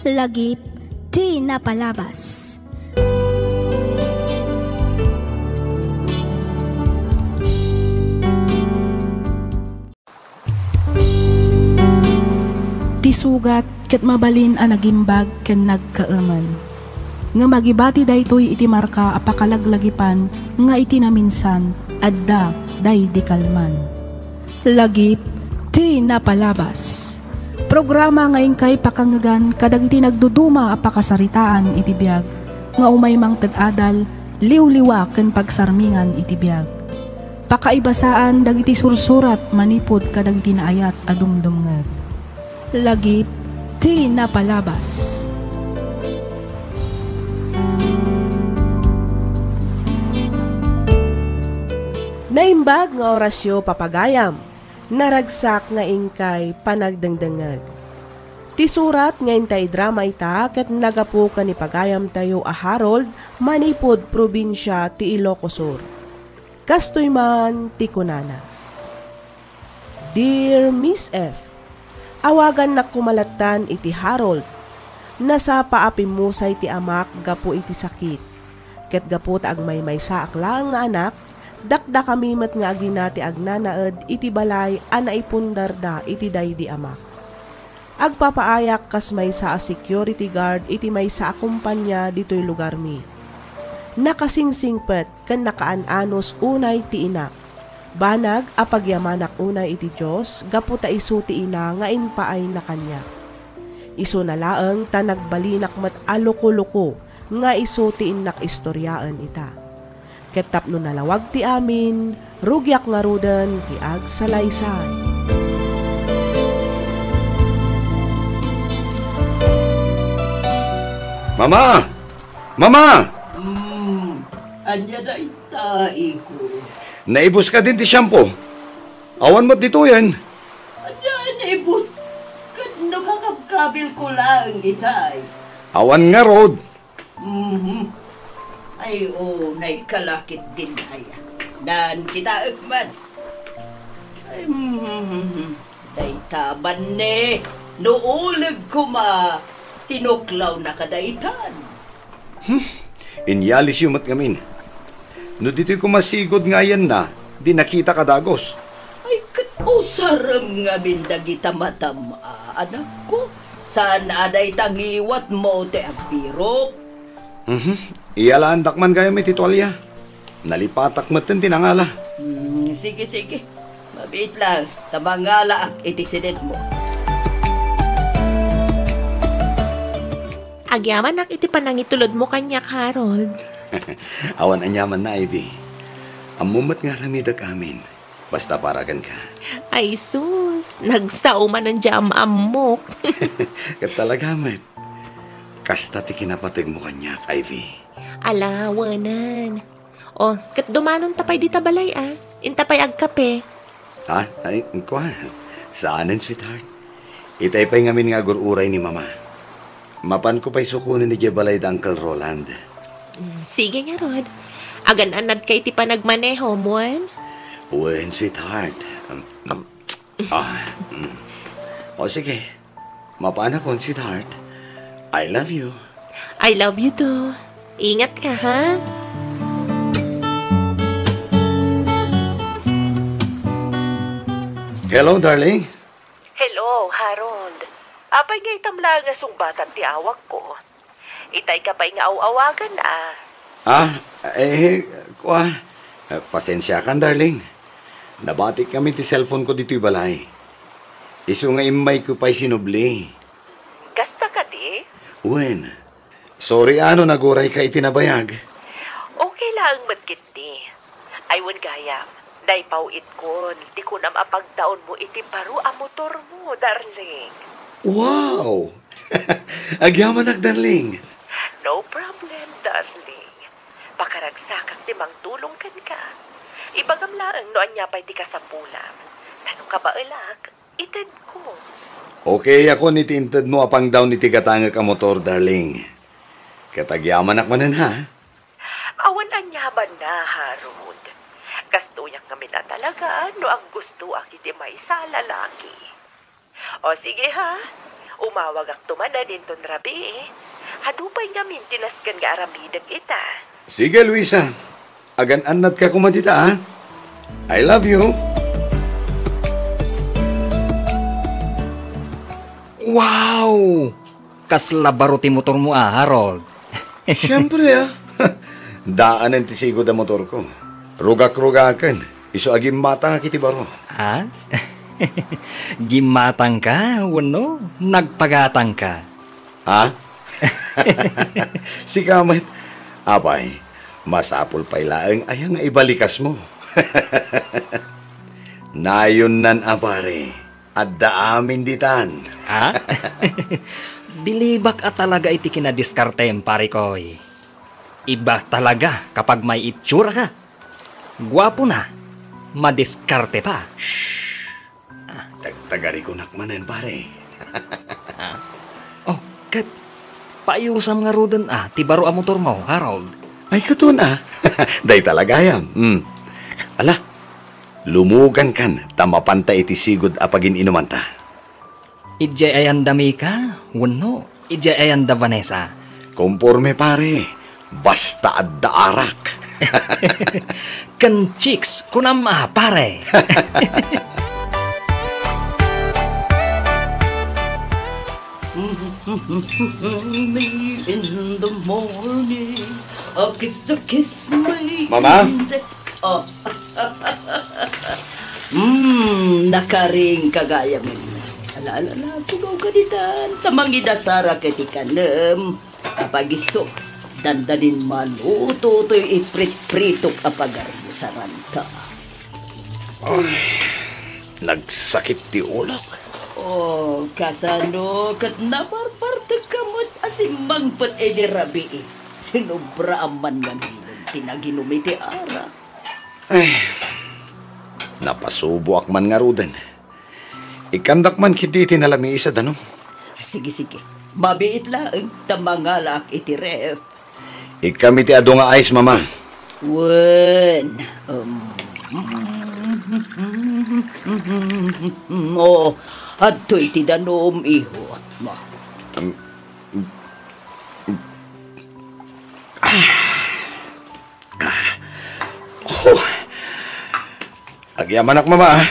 Lagip ti napalabas. Ti sugat ket mabalin a nagimbag ken nagkaaman. Nga magibati daytoy iti marka apakalaglagipan nga iti naminsan adda day di kalman. Lagip ti napalabas. Programa ngayon kay pakangagan kadag iti nagduduma apakasaritaan iti biag nga umay mang tad-adal liwliwa ken pagsarmingan iti biag. Pakaibasaan dagiti sursurat manipod kadag iti naayat a dumdumngeg. Lagip ti napalabas. Naimbag nga orasyo papagayam, naragsak nga ingkay panagdangdangag. Ti surat nga intay drama ita ket nagapu ka ni pagayam tayo a Harold manipod probinsya ti Ilocos Sur. Kastoy man ti kunana. Dear Miss F, awagan na kumalatan iti Harold. Nasa paapimusay ti amak gapu iti sakit. Ket gapu ta agmay sa akla nga anak, dakda kami met nga aginati agnanaed iti balay ana ipundarda iti daydi amak. Agpapaayak kas may sa security guard iti may sa akumpanya ditoy lugar mi. Nakasingsingpet ken nakaananos unay ti ina. Banag apagyamanak unay iti Diyos gapu ta isu ti ina nga inpaay na kanya. Isu na laeng ta nagbalinak met aloko-loko nga isu ti innak istoryaan ita. Ket tapno nalawag ti amin, rugyak nga rudan ti agsalaysay. Mama! Mama! Anya na itai ko. Naibos ka din ti shampoo. Awan mo't dito yan. Anya naibos. Kat nakakapkabil ko lang itay. Awan nga, Rod. Ay, naikalakit din kaya. Dan kita man. Ay, day taban ne. Nuulag ko tinuklaw na kadaitan. Inyalis yung mat ngamin. No dito'y kumasigod nga yan na, di nakita ka dagos. Ay, sarang nga bindagita matama, anak ko. Saan aday tangiwat mo te agbiro? Iyalandak man kayo may titwalya. Nalipatak matin tinangala. Sige. Mabit lang. Tamangala ak itisinit mo. Agyaman ak iti panangitulod mo kanyak, Harold. Awan anyaman na, Ivy. Amumat nga ramidag amin. Basta paragan ka. Ay sus, nagsauman ng jam-am mo. Kat talaga, mat. Kasta ti kinapatig mo kanyak, Ivy. Alawanan. Kat dumanon tapay di tabalay Intapay agkape. Ay, kwa. Saanin, sweetheart? Itay pa'y ngamin nga gururay ni Mama. Mapan ko pa'y sukunin ni Jebalay da Uncle Roland. Sige nga, Rod. Agan-anad kay ti panagmaneho, buwan? Uwen, sweetheart. Sige. Mapaan ako, sweetheart. I love you. I love you too. Ingat ka, ha? Hello, darling. Hello, Harold. Apay nga itamla nga sungbatan ti awak ko. Itay ka pa'y nga awagan Kwa. Pasensya kan, darling. Nabatik kami ti cellphone ko dito'y balay. Isu nga imay ko pa'y sinubli. Gasta ka di? Uwen. Sorry naguray ka itinabayag. Okay lang matkit ni. Aywan gayam. Day pauit ko. Di ko nam apagdaon mo iti baro a motor mo, darling. Wow! Agyaman darling. No problem, darling. Pakaragsak di mang tulong kan ka. Ibagam lang no anya pa'y di ka sa pulam. Tanong ka ba ilak? Ited ko. Okay ako nitintad mo apang daw nitigatanga ka motor, darling. Katagyaman akmanan, ha? Awan anyaban na, Harold. Kastuyak kami na talaga no ang gusto ang hindi may sa lalaki. O sige ha, Umawag ak tumana dinton rabi eh. Hadupay nga mintinas kan nga aramidag ita. Sige, Luisa. Agan-anat ka kumadita, ha? I love you. Wow! Kaslabaro ti motor mo Harold. Siyempre, ha? Daanan ti sigod ang motor ko. Rugak-rugakan. Iso agim mata nga kiti baro. Ha? Gimatang ka, wano? Nagpagatang ka. Ha? Si Kamit. Abay, masapol pa ilaang ayang nga ibalikas mo. Nayon nan apare. Adda amin ditan. Ha? Bilibak at talaga iti kinadiskarte, pare koy. Iba talaga kapag may itsura ka. Gwapo na. Madiskarte pa. Tagari ko nakmanan, pare. Oh, kat. Paayusam nga rodan ti baro ang motor mo, Harold. Ay, katun Day talaga yan. Ala, lumugan kan, tamapanta iti sigod apagin inumanta. Ijay ayan dami ka, wano. Ijay ayan da Vanessa. Komporme, pare. Basta adda arak. Kan chicks, kunam pare. Me in the morning, a kiss me. Mama? Oh. Nakaring kagaya mo. Ala, tugaw ka ditan. Tamang idasara ketikanem. Kapag iso, dandanin maluto to'y iprit-pritok apagar mo sa ranta. Nagsakit ti ulok. Oh, kasano kat naparparte kamot asimang pat edirabi eh. Sinubra aman nga nilong tinaginumiti ara. Ay, napasubo ak man nga rudan. Ikandak man kiti tinalami isa danong. Sige. Mabiit lang, tamangalak iti ref. Ikami ti ado nga ice, mama. Wen. Oh, adto iti danom iho. Agyaman ak, mama.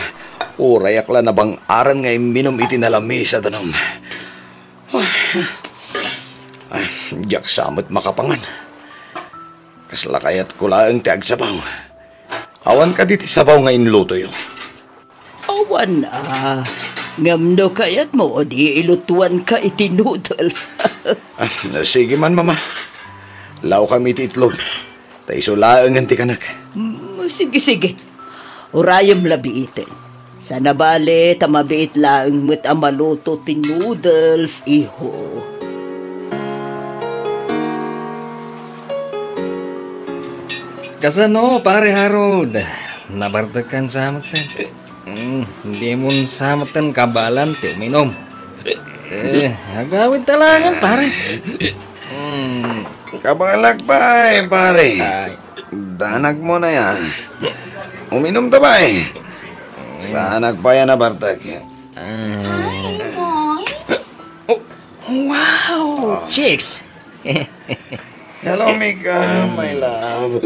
Uray akla na bang aran nga minom iti nalami sa danom. Diyak samot makapangan. Kaslakayat ko lang ti agsabaw. Awan ka diti sabaw nga inluto yun. Awan ngamno kayat mo o di ilutuan ka iti noodles. Sige man, mama. Law kami ti itlog. Taiso laangan ti kanak. Sige. Urayam labi itin. Sa nabali, tamabiit lang mo't amaluto ti noodles, iho. Kasano, pare Harold? Nabartakan samatan. Hindi mo samatan kabalan ti uminom. Agawid talangan, pare. Kabalak pa pare. Danag mo na yan. Uminom ta ba Sanag pa yan na Bartak. Hi, boys. Wow, chicks. Hello, Mika, my love.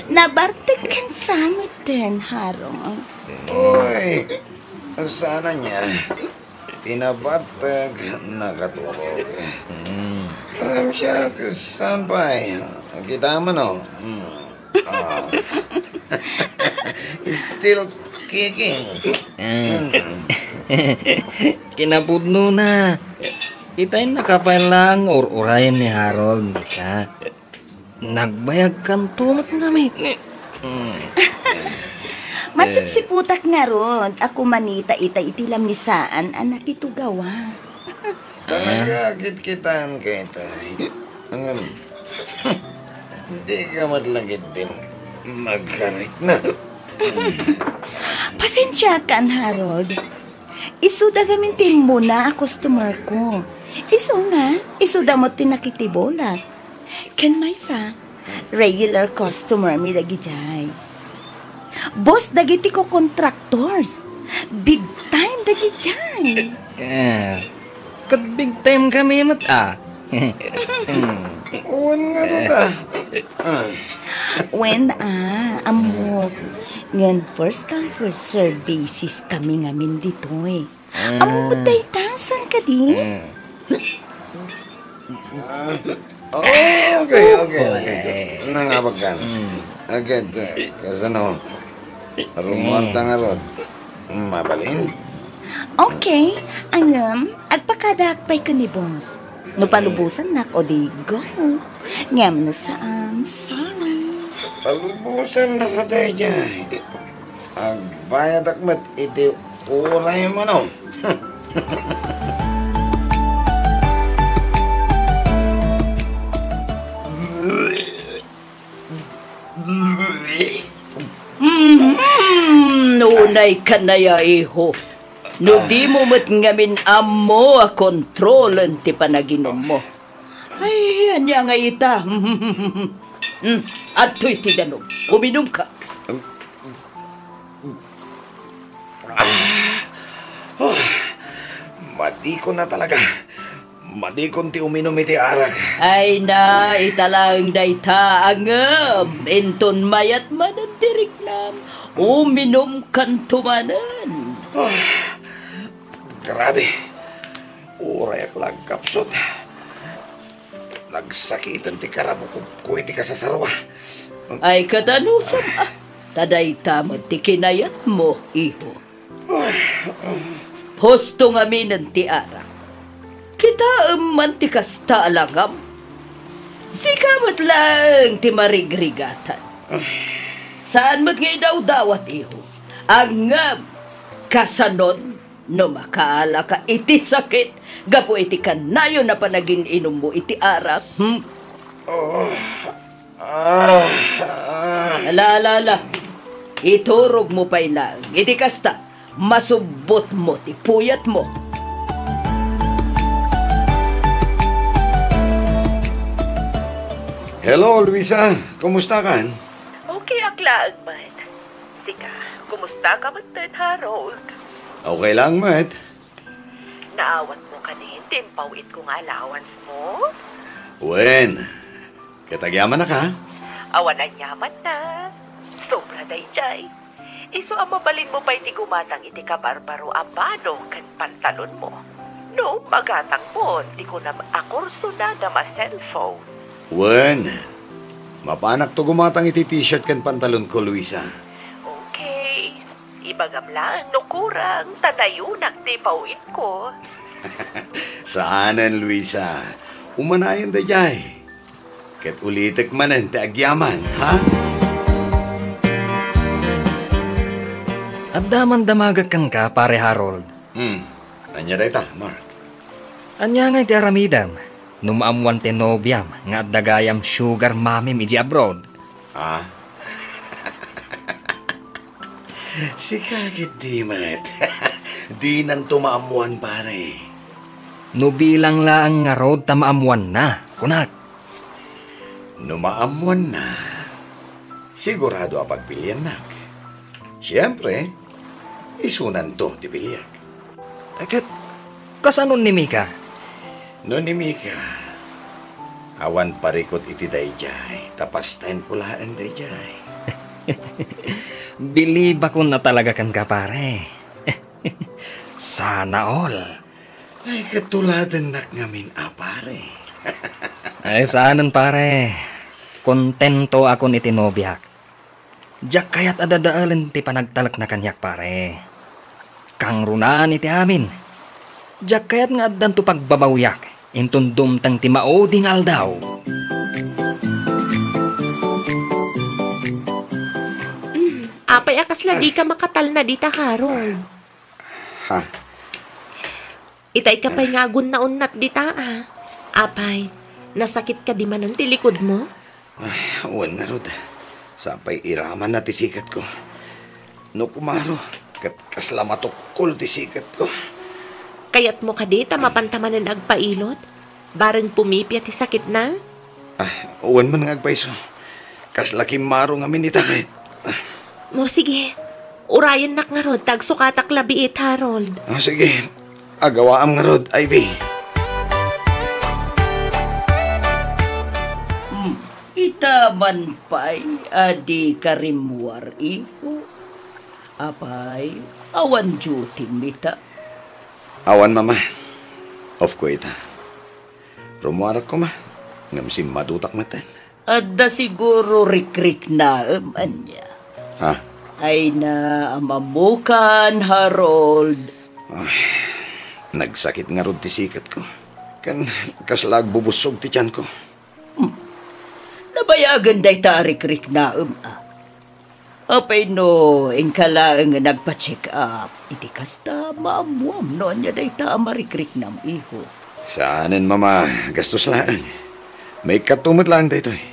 Nabartig kan samit din, Harold. Uy, sana niya. Pinabartag, nakatulog. Siya, saan pa Kita mo, no? Still kicking. Kinapudno na. Kita'y nakapailang urayan ni Harold. Mika. Nagbayag kan tulot namin. Masipsiputak nga ron. Ako manita iti lamisaan anak ito gawa. Talaga, kitkitaan kayo tayo. Hindi ka matlagit din magkarit na. Pasensya ka, Harold. Isu da gamintin mo na customer ko. Isu da mo tinakitibola. Ken may sa regular customer mi dagi jay. Boss dagiti ko contractors. Big time dagi jay. Kat big time kami mat Uwan nga ito ta. When amo. Ngan first come first serve basis kami ngamin dito eh. Amo day tasan ka di? Okay. Nangabag ka. Agad, kasano, rumorta nga rod. Mabalin? Okay, agpakadakpay ko ni boss. No palubusan nak o di go. Ngam na saan, sorry. Palubusan na ka tayo dyan. Agbayad akmat, iti uray mo no. Nunay ka na ya, iho. No di mo mat ngamin amo a kontrolan ti panaginom mo. Ay, anya nga ita. At to'y tidanog. Uminom ka. Madikon na talaga. Madikon ti uminom iti arak. Ay na, italang dayta angam. Enton mayat man ang diriknam. Uminom kan tumanan. Grabe. Uray ak lagkapsot. Nagsakitan ti karamo ko iti kasasarwa. Ay katanusam Tadayta mo ti kinayat mo, iho. Husto nga minan ti arak. Kita man ti kasta alangam. Sikamot lang ti marigrigatan. Saan mo't ngay daw-dawat, iho? Ang kasanon, no makaala ka iti sakit, gapo iti kanayo na panaging inom mo iti arak, Alala, iturog mo pa'y lang, iti kasta, masubot mo ti puyat mo. Hello, Luisa. Kumusta ka? Okay, akla, Agman. Sika, kumusta ka man, Harold? Okay lang, Matt. Naawat mo kanin, timpawit kong allowance mo? Wen, katagyaman na ka? Awan ang yaman na. Sobra day jay. Iso ang mabalin mo pa iti gumatang iti kabarbaro abado kan pantalon mo. No, magatang mo, di ko na akurso na ma cellphone. Wen, mapanak to gumatang iti t-shirt kan pantalon ko, Luisa. Okay. Ibagam lang, no kurang, tanayunak ti pawit ko. Saanan, Luisa? Umanayan da jay. Ket ulitek manen ti agyaman, ha? At daman-damagag kan ka, pare Harold. Anya day ta, Mark? Anya nga iti aramidam. Numaamuan ti nobyam nga at dagayam sugar mamim iji abroad. Si kakit di, Matt. Di nang tumaamuan, pare. Nubilang laang nga road ta maamuan na, kunak. Numaamuan na. Sigurado ang pagpilian nak. Siyempre, isunan to ti pilyak. Akat, kasanon ni Mika? No ni Mika, awan parikot iti dayjay, tapas tayo pulaan dayjay. Believe ako na talaga kan ka, pare. Sana all. Ay, katuladan nak ngamin, pare. Ay, saanan, pare. Kontento ako ni tinobyak. Diyak kaya't adadaalan ti panagtalak na kanyak, pare. Kang runaan iti amin. Diyak kaya't nga addan to pagbabawyak. Intun dumtang ti maoding aldaw. Apay akas lagi ka makatal na dita, Harold. Ha? Itay ka pa'y nga na unat dita, Apay, nasakit ka di man ang tilikod mo? Ay, awan na rod. Sapay iraman na tisikat ko. No kumaro, kaslamatukol tisikat ko. Kayat mo ka dita mapantaman na nagpailot? Barang pumipya ti sakit na? Awan man ngagpaiso. Kaslakim maro nga minita kahit. Mo sige, urayan nak nga rod, tagsukatak labiit, Harold. Sige, Agawa ang nga rod, Ivy. Itaman pa'y adi karimwar iho. Apay, awan duty mita. Awan, mama. Of ko ita. Rumuarak ko, ma. Ngamsim madutak matan. Adda siguro rikrik na anya. Ha? Ay na amamukan, Harold. Nagsakit nga rod ti sikat ko. Kan kaslag bubusog ti tiyan ko. Nabayagan day ta rikrik na Apay no, ingkalaang nagpa-check up. Iti kasta maamuam no anya day ta amarikrik nam iho. Saanin, mama, gastos lang. May katumot lang dito eh.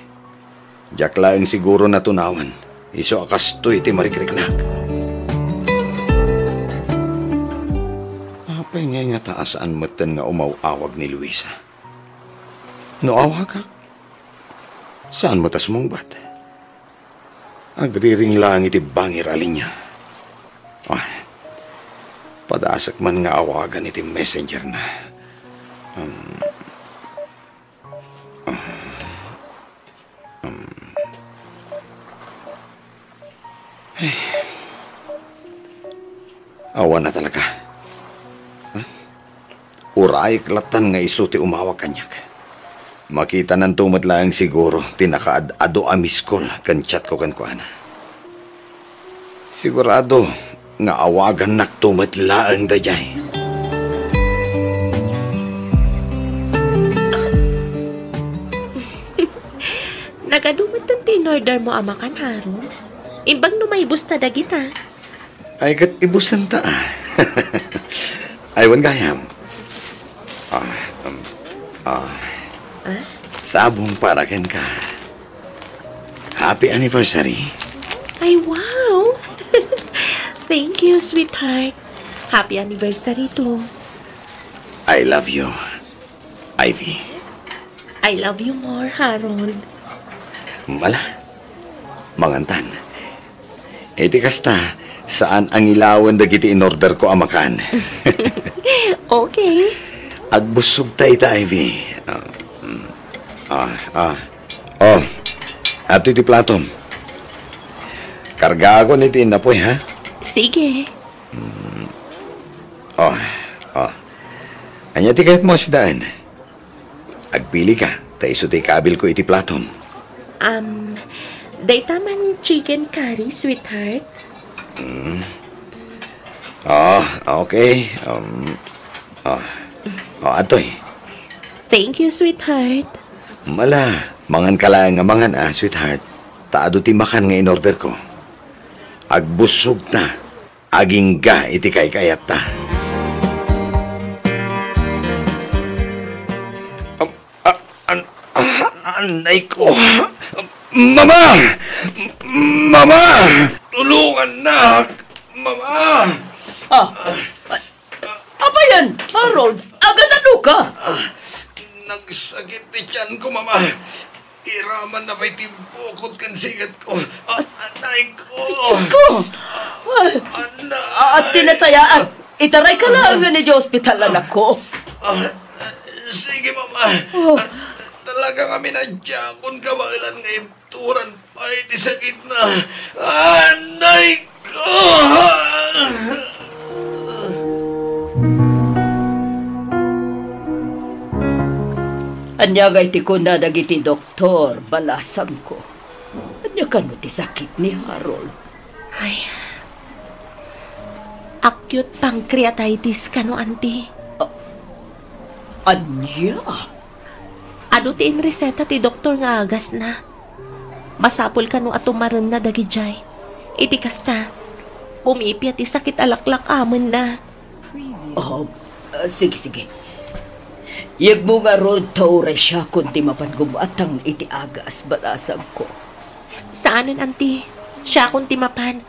Diyak lang siguro na tunawan. Iso akasto iti marikriknak. Apay nga taasaan matan nga umawawag ni Luisa. No awag ka? Saan mo ta sumungbat? Agriring lang iti bangir alin niya. Padasak man nga awagan iti messenger na. Awan na talaga. Uray klatan nga isuti umawag kanyak. Makita ng tumadlaang siguro tinakaad-ado amiskol kan chat ko kan kuana. Sigurado nga awagan nak tumadlaang dayay. Nagadumot ang tinorder mo amakan, Harold. Imbang numaybos na dagita. Ay kat ibusan ta. Aywan gayam. Sabong para ken ka. Happy anniversary. Ay, wow! Thank you, sweetheart. Happy anniversary too. I love you, Ivy. I love you more, Harold. Mala, mangantan. Iti kasta, saan ang ilawan dagiti in order ko amakan? Okay. Agbusog ta ita, Ivy. Ato iti platom. Karga ako niti inapoy, ha? Sige. Anya ti kahit mo si daan. Agpili ka, ta iso ti kabil ko iti platom. Dayta man chicken curry, sweetheart. Okay. Atoy. Thank you, sweetheart. Mala, mangan ka lang nga mangan, sweetheart. Taado ti makan nga in-order ko. Agbusog ta, aging ga iti kay-kayat ta. Anay ko. Mama! Mama! Tulungan na! Mama! Apa yan, Harold? Aga na ka? Nagsakit ti tiyan ko, Mama. Iraman na may timbukot kan sigat ko. Anay ko! Diyos ko! At tinasayaan. Itaray ka lang nga ni hospital anak ko. Sige, Mama. Talaga kami nadya kung kawalan nga imturan pa iti sakit na. Anay ko! Anya gay ti ko na dagiti doktor, balasan ko. Anya ka no ti sakit ni Harold? Ay, acute pancreatitis ka no, auntie. Anya? Ano ti reseta ti doktor nga agas na? Masapol ka no atumaran na dagijay. Iti kasta, umipya ti sakit alaklak amon na. Sige. Yag mo nga road taure siya kung di mapangumatang iti agas balasan ko. Saanin, auntie? Siya kung timapan.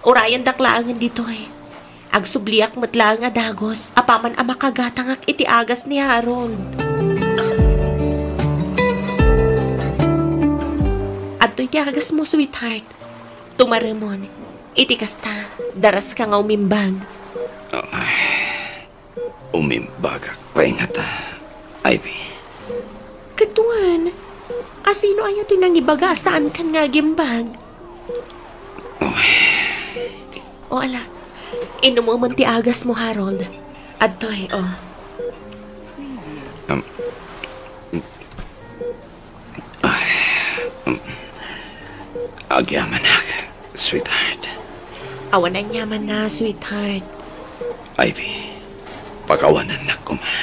Urayan daklaangan dito eh. Agsubliak matlaang adagos, apaman amakagatangak iti agas ni Harold. Adto iti agas mo, sweetheart. Tumaremon, iti kasta, daras ka nga umimbag. Umimbagak paingata, Ivy. Katuan, asino ayo tinangibaga saan kan nga gimbag? O ala, inom mo man ti agas mo, Harold. Adtoy, o. Agyaman na, sweetheart. Awanan yaman na, sweetheart. Ivy, pakawanan na ko ma.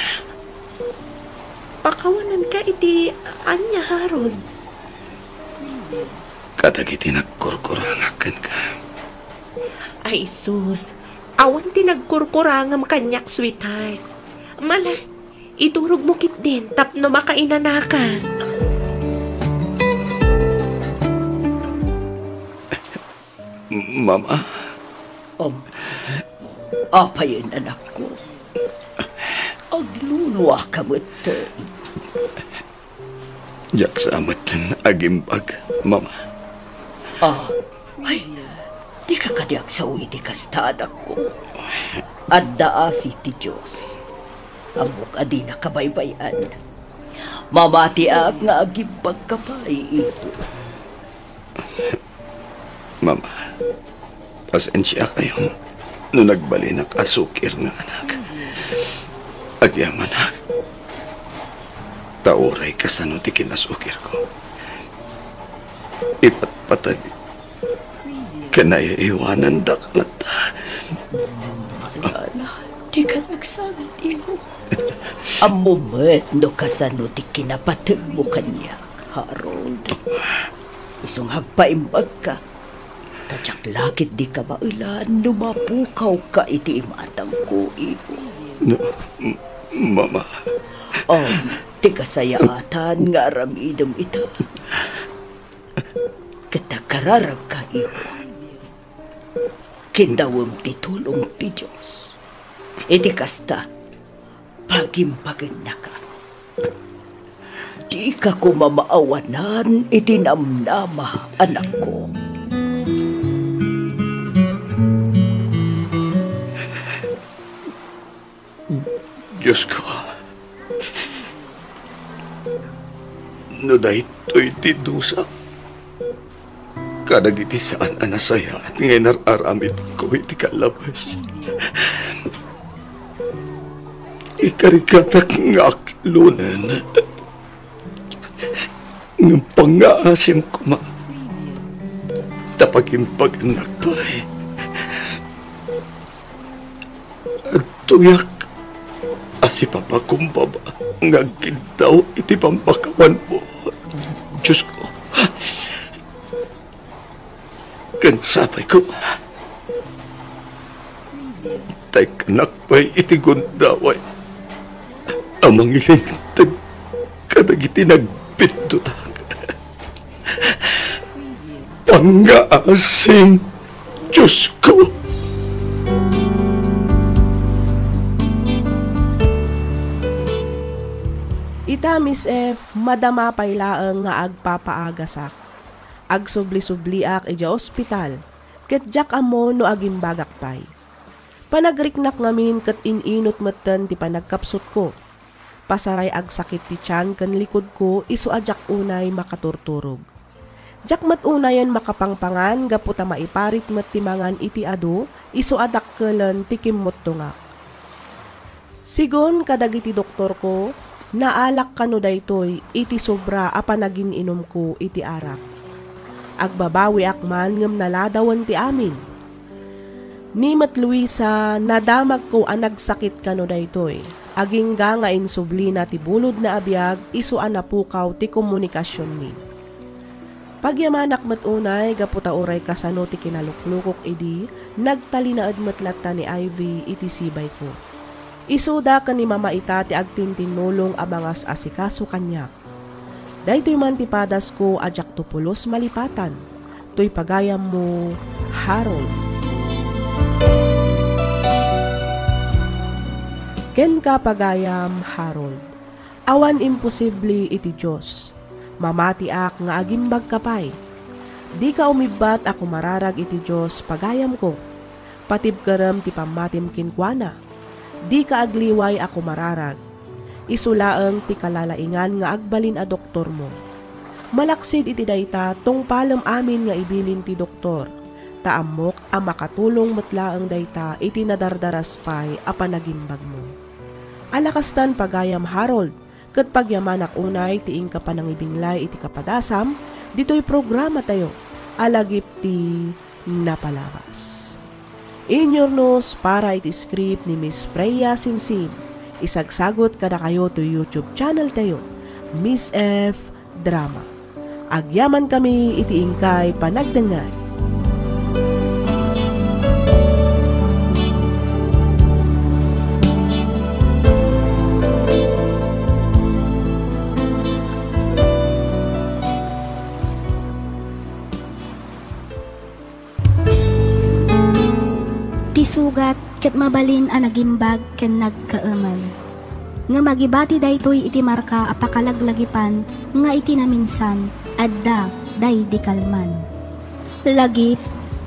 Pakawanan ka iti anya, Harold. Kadagiti nagkurkurangakan ka. Ay, sus. Awan tinagkurkurangam kanyak, sweetheart. Mala, iturog mo kit din, tapno makainana ka. Mama? Apa yun, anak ko? Agluluwa ka mo ito. Jak samat agimbag, Mama. Ay, di ka kadiak sa uiti kastadak ko. Adda si ti Diyos. Amok adi na kabaybayan. Mamati ak nga agimbag ka pa ito. Mama, pasensya kayo no nagbali na kasukir nga anak. Agyaman na. Tauray ka sa no ti kinasukir ko. Ipatpatag kanaya iwanan daklat. Ana, di ka nagsabit iyo. Ang moment no kasano ti kinapatag mo kanya, Harold. Isong hagpaimbag ka. Tadyak lakit di ka mailan, lumapukaw ka iti imatang ko, iyo. No, Mama. Ti kasayaatan nga ramidom ito. Kita kararag ka, iyo. Kindawam ti tulong ti Diyos. Iti kasta, pagimpagan na ka. Di ka kumamaawanan iti namnama, anak ko. Diyos ko, no dahito'y tidusa. Kadagiti saan anasaya at ngayon nararamid ko iti kalabas. Ikarikatak nga aklunan. Ng pangaasim ko ma. Tapagimpag anak pa eh. At tuyak asi papakumbaba nga daw iti pampakawan mo. Diyos ko. Kansabay ko. Tay kanak pa'y iti gundaway. Amang ilintag kadagiti nagpitutag. Pangaasim, Diyos ko. Ita, Miss F, madama paylaang nga agpapaagasak. Agsubli-subliak ija ospital, ket jak amo no agimbagak pay. Panagriknak ngamin ket ininot metten ti panagkapsot ko. Pasaray ag sakit ti tiyan ken likod ko isu ajak unay makaturturog. Jak met unayan makapangpangan gaputa maiparit met ti mangan iti adu isu adak kelen ti kimmot tungak. Sigon kadagiti doktor ko, naalak kano daytoy iti sobra a panagininom ko iti arak. Agbabawi akman ngem naladawan ti amin. Ni Mat Luisa, nadamag ko ang nagsakit kano daytoy. Aging nga insubli na ti bulod na abiyag, isu anapukaw ti komunikasyon mi. Pagyamanak matunay, gaputa uray kasano ti kinaluklukok idi, nagtalinaad matlata ni Ivy iti sibay ko. Isuda ka ni Mama Ita ti agtintinulong abangas asikaso kanyak. Daytoy man ti padas ko ajak tupulos malipatan. To'y pagayam mo, Harold. Ken ka pagayam, Harold. Awan imposible iti Diyos. Mamati ak nga agimbag kapay. Di ka umibat ako mararag iti Diyos pagayam ko. Patib karam ti pamatim kinkwana. di kaagliway ako mararag. Isulaeng ti kalalaingan nga agbalin a doktor mo. Malaksid iti dayta tong palam amin nga ibilin ti doktor. Taamok a makatulong metlaeng dayta iti nadardaras pay a panagimbag mo. Alakastan pagayam Harold, ket pagyamanak unay ti ingka panangibinglay iti kapadasam, dito'y programa tayo, alagip ti napalabas. Inyornos para iti script ni Miss Freya Simsim. Isagsagot kada kayo to YouTube channel tayo, Miss F Drama. Agyaman kami iti ingkay panagdengay. Sugat ket mabalin a nagimbag ken nagkaeman. Nga magibati daytoy iti marka apakalaglagipan nga iti naminsan adda day di kalman. Lagip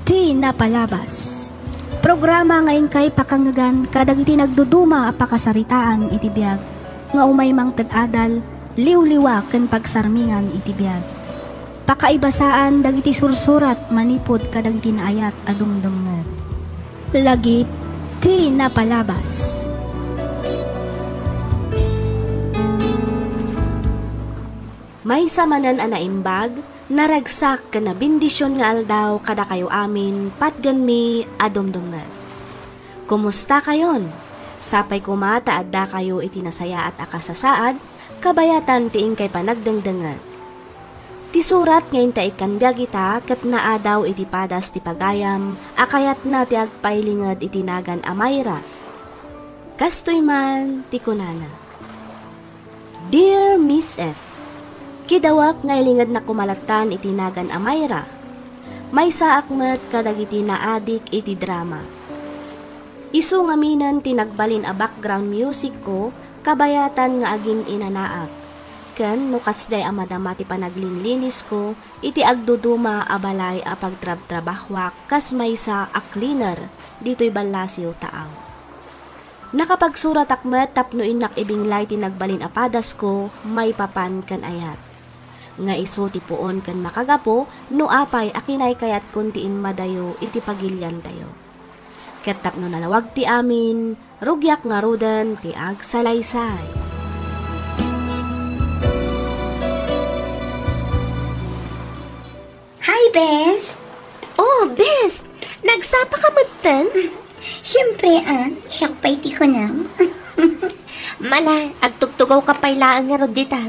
ti napalabas. Programa nga ingkay pakangagan kadag iti nagduduma apakasaritaan iti biag nga umay mang ted-adal liwliwa ken pagsarmingan iti biag. Pakaibasaan dagiti sursurat manipod kadag iti naayat adungdungan. Lagip ti napalabas. May samanan a naimbag, naragsak ka na bindisyon nga aldaw kada kayo amin patgan mi adumdungan. Kumusta kayon? Sapay kumata adda kayo itinasaya at akasasaad, kabayatan tiing kay panagdangdangan. Ti surat ngayon ta ikanbiag ita ket naa daw iti padas ti pagayam akayat na ti agpailingad itinagan a Mayra. Kastoy man ti kunana. Dear Miss F, kidawak nga ilingad na kumalatan itinagan a Mayra. May saakmet kadag iti naadik iti drama. Isu ngaminan tinagbalin a background music ko kabayatan nga aging inanaak. Ken no kasday a madama ti panaglinlinis ko, iti agduduma a balay a pagtrab-trabahwak kas maysa a cleaner, dito'y balasiw taaw. Nakapagsurat akmet tapno inak ibinglay ti nagbalin a padas ko, may papan kan ayat. Nga iso ti puon kan makagapo, no apay akinay kayat kuntiin madayo iti pagilyan tayo. Ket tapno nalawag ti amin, rugyak nga rudan ti agsalaysay. Hi, Bes! Oh, Bes! Nagsapa ka matan? Siyempre, siyak pa iti ko na. Mala, agtugtugaw ka pailaan nga rodita.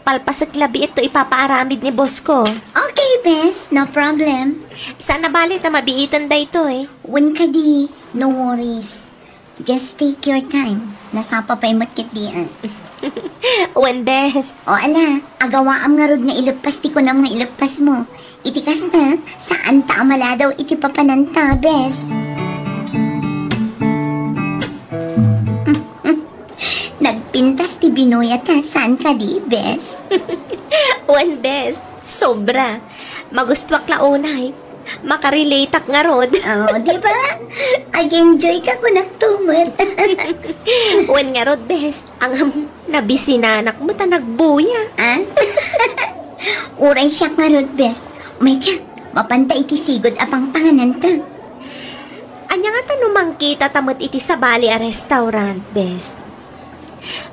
Palpasak labi ito ipapaaramid ni boss ko. Okay, Bes. No problem. Sana balit na mabiitan da ito eh. When ka di, no worries. Just take your time. Nasapa pa imatkit di, When, Bes? O, ala, agawaam nga rod nga ilagpas ti ko na nga ilagpas mo. Itikas na, saan ta amala daw iti papananta, Bes? Nagpintas ti Binoy at saan ka di, Bes? When, Bes? Sobra. Magustwak launay. Makarelatak nga rod. Oh, di ba? Ag-enjoy ka kung nagtumot. When nga rod, Bes, ang nabisinanak mo ta nagbuya. Uray siya nga rod, Bes. May ka, mapanta iti sigod apang panganan ta. Anya nga tanumang kita tamot iti sa bali a restaurant, Bes.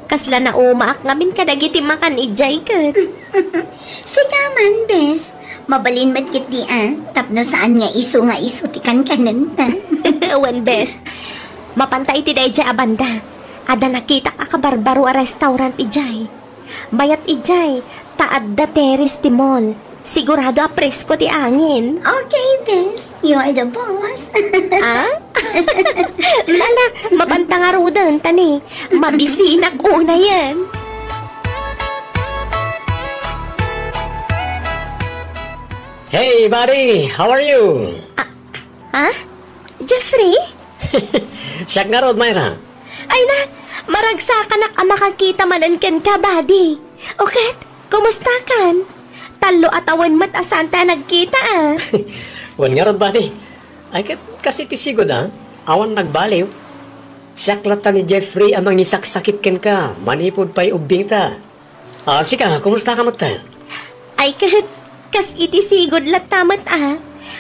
Kasla na umaak ngamin kadagiti makan ijay kat. Sikaman, Bes. Mabalin matkit di tapno saan nga iso tikan kanan ta. Wan, Bes. Mapanta iti da ijay abanda. Ada nakita ka kabarbaro a restaurant ijay. Bayat ijay, taad da teres ti mall. Sigurado a presko ti angin. Okay, Bes. You are the boss. Mala, mapanta nga rudan, tani. Mabisinak una yan. Hey, buddy! How are you? Jeffrey? Siyak nga rod, Mayra. Ay na, maragsakan na ka makakita manan ken ka, buddy. Okay, kumusta kan? Talo at awan mat asan ta nagkita Wan nga rod, buddy. Ay kasi tisigod awan nagbaliw. Siyaklatan ni Jeffrey amang nisaksakit ken ka. Manipod pa'y ubing ta. Sika, kumusta ka mata? Ay kas iti sigod latamat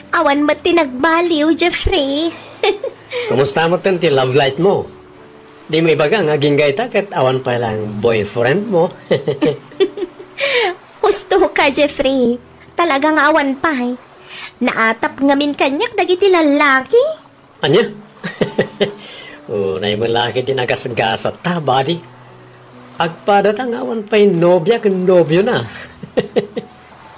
Awan mat tinagbaliw, Jeffrey. Kumusta mo ti love life mo? Di mo ibaga nga ginggay ta kat awan pa lang boyfriend mo. Gusto ka, Jeffrey. Talagang awan pa Naatap ngamin kanyak dagiti lalaki. Anya? Unay mo laki din agas-gasat ta, buddy. Agpadat ang awan pa'y nobya kan nobyo na.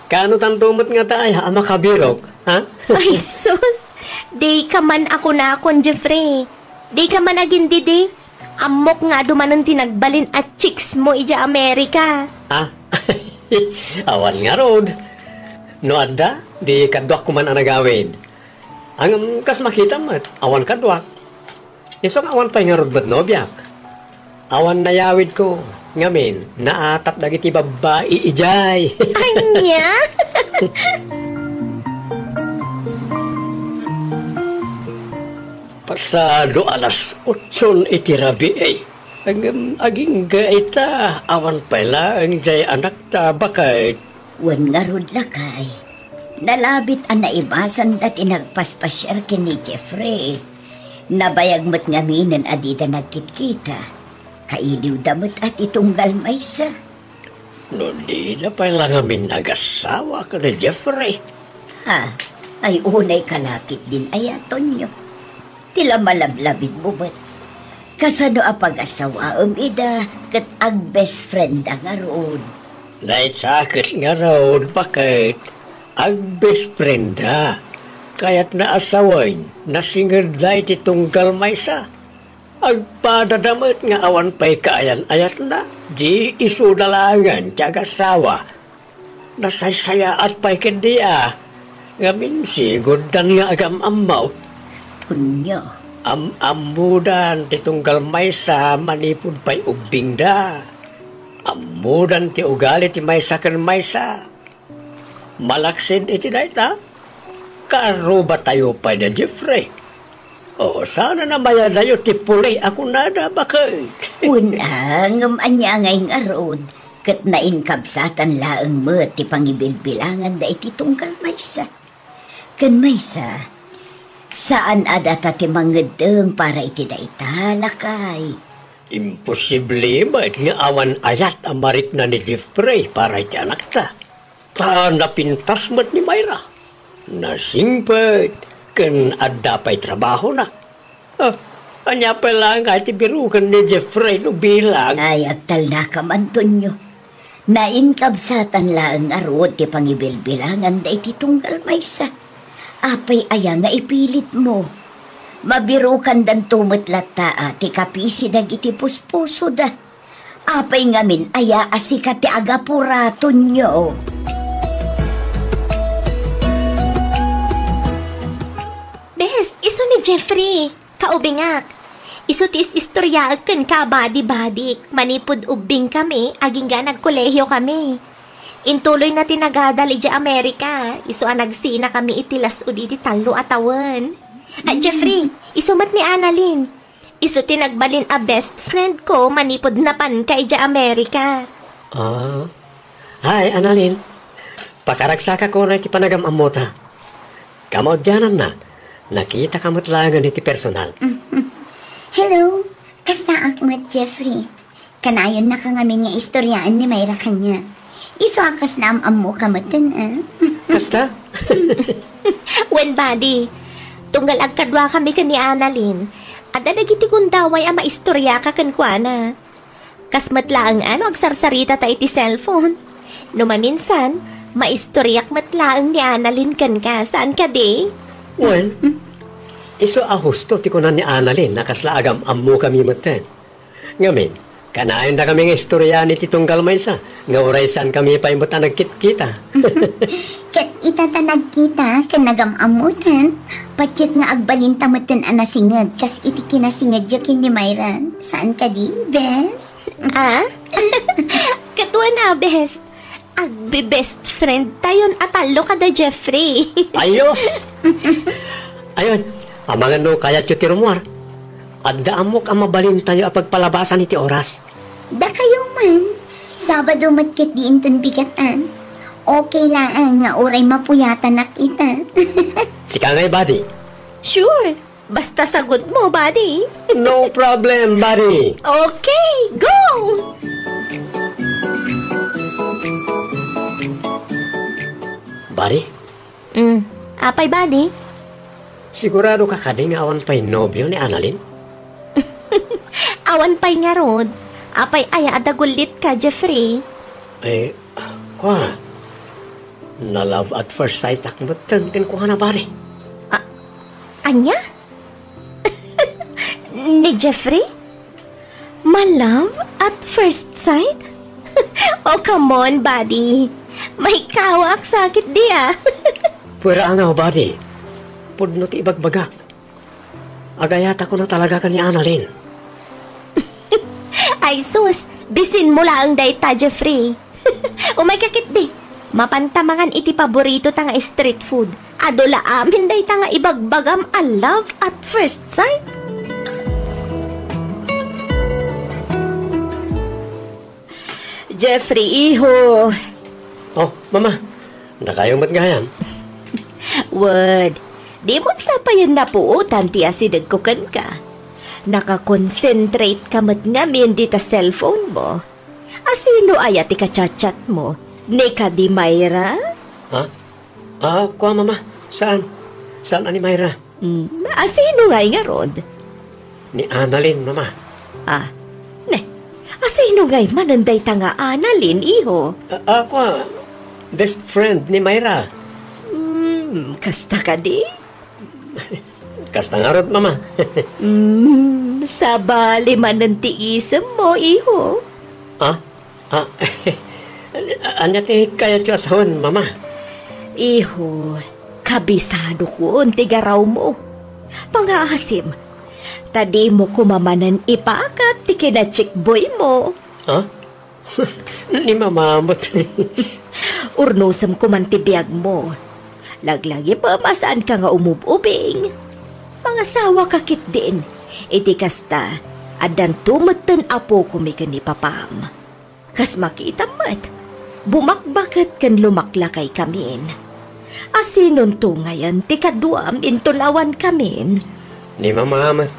Kano tantumot nga tayo, makabirok, ha? Ay, sus! Di ka man ako na akong, Jeffrey. Di ka man agindidi. Amok nga dumanon tinagbalin at chicks mo ija Amerika. Awan nga rod. No adda, di kadwak ko man ang nagawid. Ang kas makita mo, awan kadwak. Isong awan pa nga rod ba't nobyak. Awan nayawid ko. Ngamin, naatap dagiti babae ijay. Anya? Pasado alas 8 itirabi aging gaita awan pala ang jay anak ta bakit. Wan nga rod lakay. Nalabit ang naibasan dati nagpaspasyar kini Jeffrey. Nabayag mo't ngaminan adida nagkitkita. Kailiw damot at itunggal maysa. No di na pala ngamin nag-asawa ka na Jeffrey. Ay unay kalakit din ayaton nyo. Tila malablabid mo ba't? Kasano apag-asawa ida kat ang best friend nga roon. Dahil sakit nga roon, bakit? Ang best friend kaya't naasaway, nasingad dahil itunggal maysa. Agpadadamot nga awan pa'y kaayan-ayat na, di isudalangan tiyaga sawa. Nasaysaya at pa'y kandiya, ngamin sigudan nga agam amaw. Punyo. Amudan titunggal maysa manipod pa'y ubing da. Amudan ti ugali ti maysa kan maysa. Malaksid iti dayta. Karo ba tayo pa'y na Jeffrey? Sana na maya dayo ti pulay ako nada bakit? Unang anya ngay nga roon. Kat nainkabsatan laang mo ti pangibilbilangan da iti tunggal maysa. Kan maysa, saan adata ti mangedeng para iti da italakay? Imposible ba nga awan ayat amarik na ni Jeffrey para iti anak ta? Napintas mat ni Myra. Nasimpet. Kan adda pa'y trabaho na. Anya pa lang nga iti birukan ni Jeffrey no bilang. Ay, agtal na ka man, Tonyo. Nainkabsatan lang arod ti pangibilbilangan da iti tunggal maysa. Apay aya nga ipilit mo. Mabirukan dan tumatlata ti kapisi dag iti puspuso da. Apay ngamin aya asika ti agapura, Tonyo. Bes, iso ni Jeffrey. Kaubingak. Iso tis istoryaag kan ka badi-badik. Manipod ubing kami, aging ga nagkolehyo kami. Intuloy na tinagadal iti Amerika. Iso nagsina kami itilas o iti talo atawan. At Jeffrey, iso mat ni Annalyn. Iso tinagbalin a best friend ko manipod na pan ka iti Amerika. Hi, Annalyn. Pakaragsaka ko na iti panagam amota. Kamao dyanan na. Nakita ka matlangan iti personal. Hello, kasta akmat Jeffrey. Kanayon na ka ngamin nga istoryaan ni Myra kanya. Iso akas na mo kamatan, Kasta? When buddy, tunggal agkadwa kami ka ni Annalyn. At adagiti kundaway ang maistorya ka kankwana. Kasmatlaang agsarsarita ta iti cellphone. No maminsan, maistoryak matlaang ni Annalyn kan ka. Saan ka di? Well, iso ahusto ti kunan ni Annalyn nakaslaagam ammo kami maten. Ngamin, kanayon na kami nga istorya ni titunggal maysa. Nga uraysan kami pa imot na nagkit-kita. Kat itatanag kita, kanagam amutan. Patyat nga agbalinta maten anasingad, kas iti kinasingad yakin ni Myra. Saan ka di, Bes? Katuwa na, Bes. Agbe-best friend tayon atalo ka da Jeffrey. Ayos! Ayun, amangan no kaya chutirumwar. At daamok ang mabalin tayo ang pagpalabasan iti oras. Da kayo man, Sabado matkit di inton bigatan. Okay lang nga oray mapuyatan na kita. Sika ngay, buddy. Sure. Basta sagot mo, buddy. No problem, buddy. Okay, go! Buddy, Apay, buddy? sigurado ka kadi nga awan pa'y nobyo ni Annalyn? Awan pa'y nga rod. Apay aya adagulit ka, Jeffrey. Kwa? Na love at first sight akmat kan ko na, buddy. Anya? Ni Jeffrey? Ma-love at first sight? Oh, come on, buddy. May kawak sakit di Pwera nga, buddy. Pudno ti ibagbagak. Agayata ko na talaga ka ni Annalyn. Ay sus, bisin mo lang dayta, Jeffrey. Umay kakit di. Mapantamangan iti paborito ta nga street food. Adola amin dayta nga ibagbagam a love at first sight. Jeffrey, iho. Oh, mama. Nakayong matgayan. Word, di mo sa payan na puutan ti asidag ko kan ka. Nakakonsentrate ka mat ngamin di ta cellphone mo. Asino aya ti kachat-chat mo? Ni ka di Mayra? Ha? Kwa mama. Saan? Saan ani Mayra? Asino nga rod? Ni Annalyn, mama. Asino nga mananday ta nga Annalyn, iho? Kwa, best friend ni Mayra. Kasta ka di? Kasta nga rod, mama. Sabali manantiisam mo, iho. Anya ti kaya tiyo asahon, mama? Iho, kabisado ko unti garaw mo. Pangahasim, tadi mo kumamanan ipakat ti kinachikboy mo. Ni mamamot. Urnusam ko man ti biyag mo. Laglagi pa masaan ka nga umububing. Pangasawa kakit din. Iti kasta, adan tumatan apo kumikan ni papam. Kas makita mat, bumakbakat kan lumaklakay kamin. Asinon to ngayon ti kaduam intunawan kamin. Ni mamamot,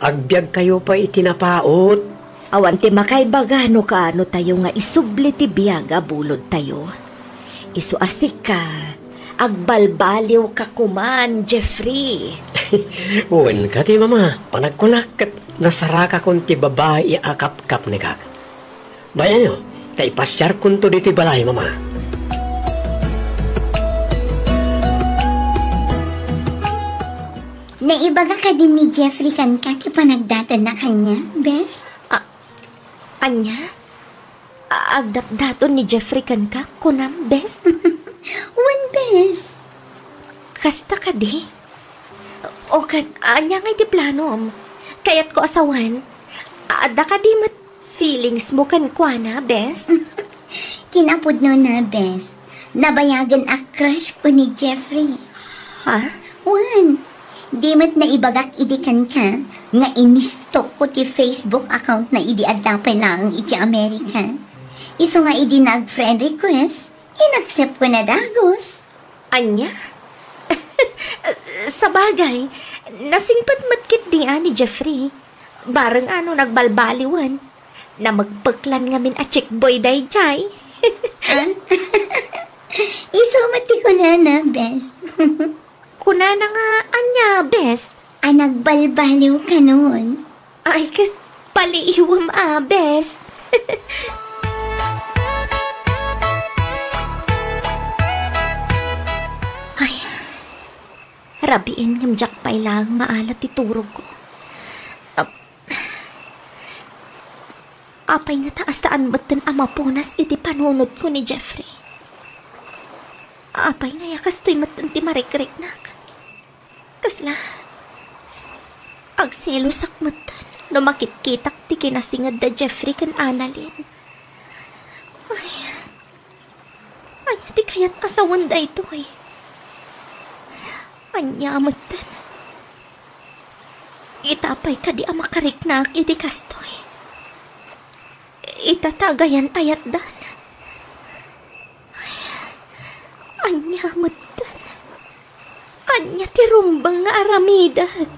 agbyag kayo pa itinapaot. Awan ti makay bagano kaano tayo nga isubli ti biyaga bulod tayo. Isu asik ka, agbalbaliw ka kuman, Jeffrey. Uwan ka ti mama, panagkunak nasaraka kon ti babae akap-kap ni kak. Bayan nyo, tay pasyar kun to dito balay, mama. Naibaga ka din ni Jeffrey kan ka panagdatan na kanya, bes? Anya? Agdat-daton ni Jeffrey kan ka, kunam, bes? One bes. Kasta ka di? O anya nga di plano, kayat ko asawan. Ada ka di mat feelings mo kan kwa na, bes? Kinapod no na, bes. Nabayagan a crush ko ni Jeffrey. Ha? One. Di mat na ibagak idikan ka, nga inistok ko ti Facebook account na idi adapay lang iti Amerika. Iso nga idi nag-friend request, inaccept ko na dagos. Anya? Sa bagay, nasingpat matkit di ni Jeffrey. Barang nagbalbaliwan. Na magpaklan ngamin a chickboy day chay. Iso mati ko na, bes. Kuna na nga, anya, best. Nagbalbaliw ka nun. Ay, paliiwam best. Ay, rabiin yung jakpay lang, maalat iturog ko. Apay nga taas taan batan amapunas iti panunod ko ni Jeffrey. Apay nga yakas to'y matan ti marikrik-nak. Kasla, agselo sakmatan no makitkitak ti kinasingad da Jeffrey kan Annalyn. Ay, di kayat asawan da ito Anya matan. Itapay ka di makariknak iti kastoy. Itatagayan ayat dan. Anya matan. Anya tirumbang nga aramidag.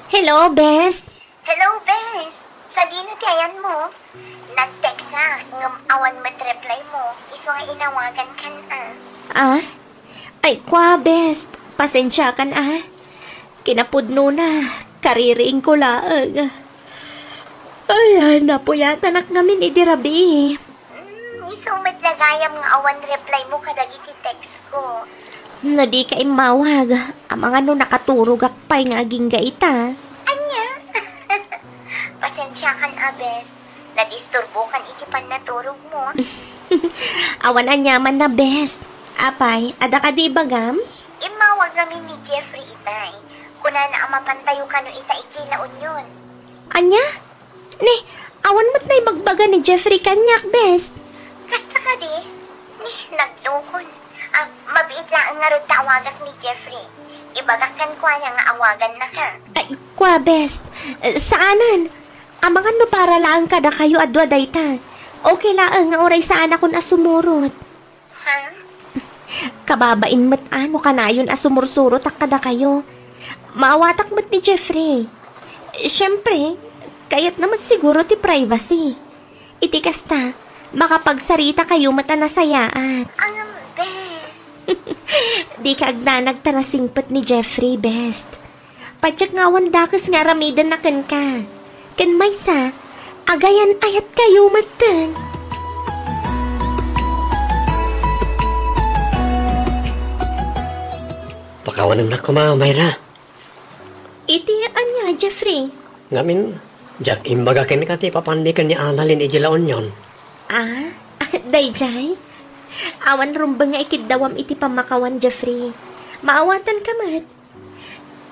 Hello, Best. Hello, Bes. Sabi na kayan mo. Nag-text na. Ngam awan mat-reply mo. Iso nga inawagan ka na. Ah? Ay, kwa, Best. Pasensya kan Kinapudno na. Kariring ko laang. Ay, napuyat anak ngamin idirabi. Iso matlagayam nga awan reply mo kadagiti text ko. Na di ka imawag. Ang mga nakaturog akpay nga aging gaita. Anya? Pasensya kan, Bes. Nadisturbo kan ikipan na turog mo. Awan anyaman na, Best. Apay, ada ka di bagam? Imawag namin ni Jeffrey itay. Kuna na ang mapantayo ka no ita ikilaon yun. Anya? Ne, awan mo't na'y magbaga ni Jeffrey kanyak, Best. Kasta ka di? Nagtukon. Mabiit lang nga rin tawagas ni Jeffrey. Ibagakan ko niya nga awagan na ka. Ay, kwa, Best. Saanan? Amangan no para lang kada kayo adwa dayta. Okay lang nga oray saan akong asumurot. Ha? Kababain mo't ano ka na yun asumursurot ak kada kayo. Maawatak mo't ni Jeffrey. Siyempre, kayat naman siguro ti privacy. Iti kasta, makapagsarita kayo mata nasayaat. Best. Di ka agdanag tanasingpet ni Jeffrey, Best. Padyak nga wandakas nga ramidan na kan ka. Kan maysa, agayan ayat kayo matan. Pakawanan na ko, Mayra. Iti anya, Jeffrey. Ngamin, jak imbagakin ka ti papandikan ni Annalyn ijilaon yon. Ah, dayjay? Awan rumbang nga ikidawam iti pamakawan, Jeffrey. Maawatan ka mat.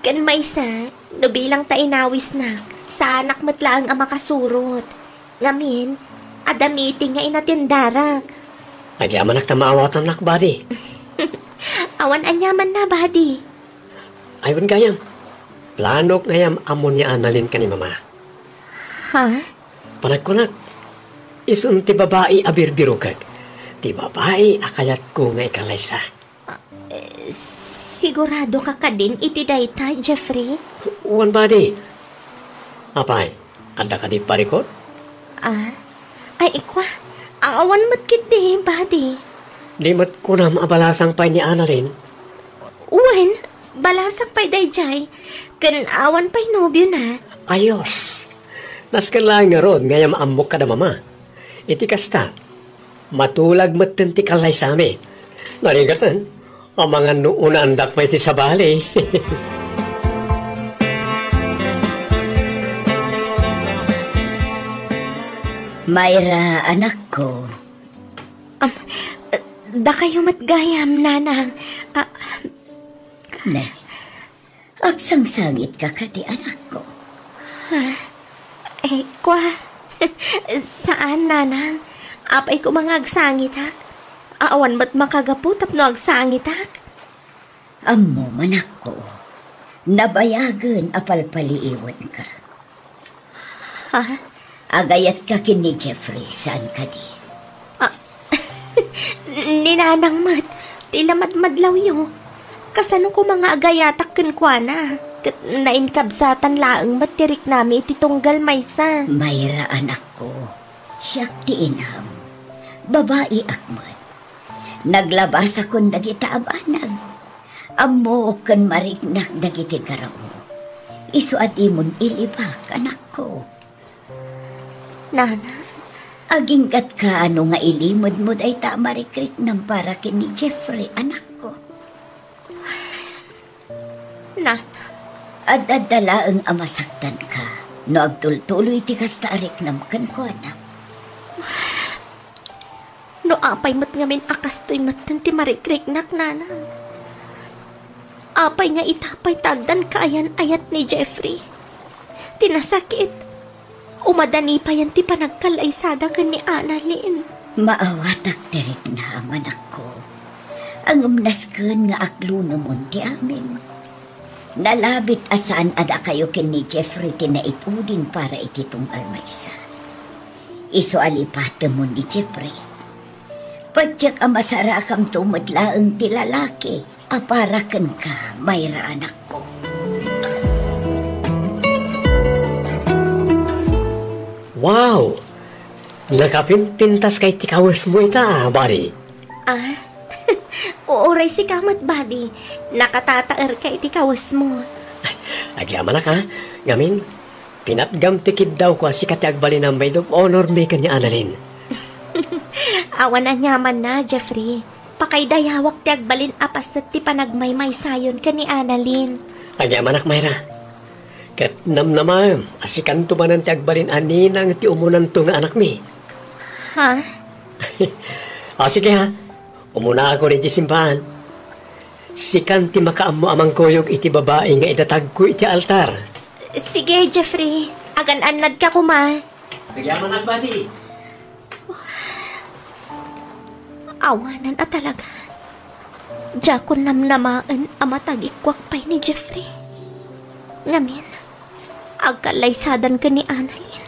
Kan maysa, no bilang tainawis na, sa anak matlaang ang makasurot. Ngamin, adamiting nga inatindarak. Ay di amanak na maawatan nak, buddy. Awan anyaman na, buddy. Ayun kayam. Planok ngayam amon niya Annalyn ka ni Mama. Ha? Panagkunak, isun ti babae abirbiro kag. Ti babae akayat ko nga ikalaysa. Sigurado ka ka din iti dayta, Jeffrey? Uwan, buddy. Apay, anda ka di parikot? Ay ikwa. Ang awan matkit di, buddy. Di mat ko na maabalasang pay ni Annalyn. Uwan, balasak pa'y dayjay. Kan awan pa'y nobyo na. Ayos. Naskan lang nga ron, ngayam amok ka na Mama. Iti kasta, matulag matinti kalay sa amin. Narigatan, ang mga noon andak may ti sabali. Mayra, anak ko. Da kayo matgayam, nanang. Ne, agsangsangit ka kati anak ko. Kwa, saan, nanang? Apay ko mga agsangit, ha? Awan ba't makagaputap no agsangit, ha? Amo, manak ko. Nabayagan apalpaliiwan ka. Ha? Agayat ka kini Jeffrey, saan ka di? Ninanang mat, tilamadmadlaw yo. Kasano ko mga agayatak kenkwana. Kat nainkabsatan laang matirik nami titunggal maysa. Mayra, anak ko. Siyak ti inam. Babae akmat. Naglabas akong dagita abanag. Amo kan mariknak dagiti garaw. Isu at imon ilibak, anak ko. Nana? Agingkat ka ano nga ilimod mo ay tamarikrik ng para kini Jeffrey, anak ko. Nana? Adadala ang amasaktan ka. No agtultuloy ti kastaarik nam kankwana. No apay mat ngamin akastoy matan ti marikrik nak, nana. Apay nga itapay tagdan kaayan ayat ni Jeffrey. Tinasakit. Umadani pa yan ti panagkalaysada ka ni Annalyn. Maawatak tirik na, manak ko. Ang umnasken nga aklunomon ti amin. Nalabit asaan ada kayo ken ni Jeffrey tinaitudin para iti tunggal maysa. Iso alipatemon ni Jeffrey. Padyak ang masarakam tumadlaang ti lalaki, aparaken ka, Mayra anak ko. Wow! Nakapimpintas kay tikawas mo ita, Bari. Uuray si kamat, buddy. Nakatataer kay tikawas mo. Agyaman na ka, ngamin. Pinatgam tikid daw ko si kati agbali ng maid of honor may kanya Annalyn. Awan na nyaman na, Jeffrey. Pakaydayawak ti agbalin apas at ti panagmaymay sayon ka ni Annalyn. Agyaman ak, Mayra. Kat namnamam, asikan to ba ng ti agbalin aninang ti umunan to nga anak mi? Ha? Sige ha. Umuna ako rin ti simbahan. Sikan ti makaammo amang koyog iti babae nga idatag ko iti altar. Sige, Jeffrey. Agan-anad ka kuma. Nagyaman ang bati. Awanan at talaga. Diya ko namnamaan amatag ikwakpay ni Jeffrey. Ngamin, agkalaysadan ka ni Annalyn.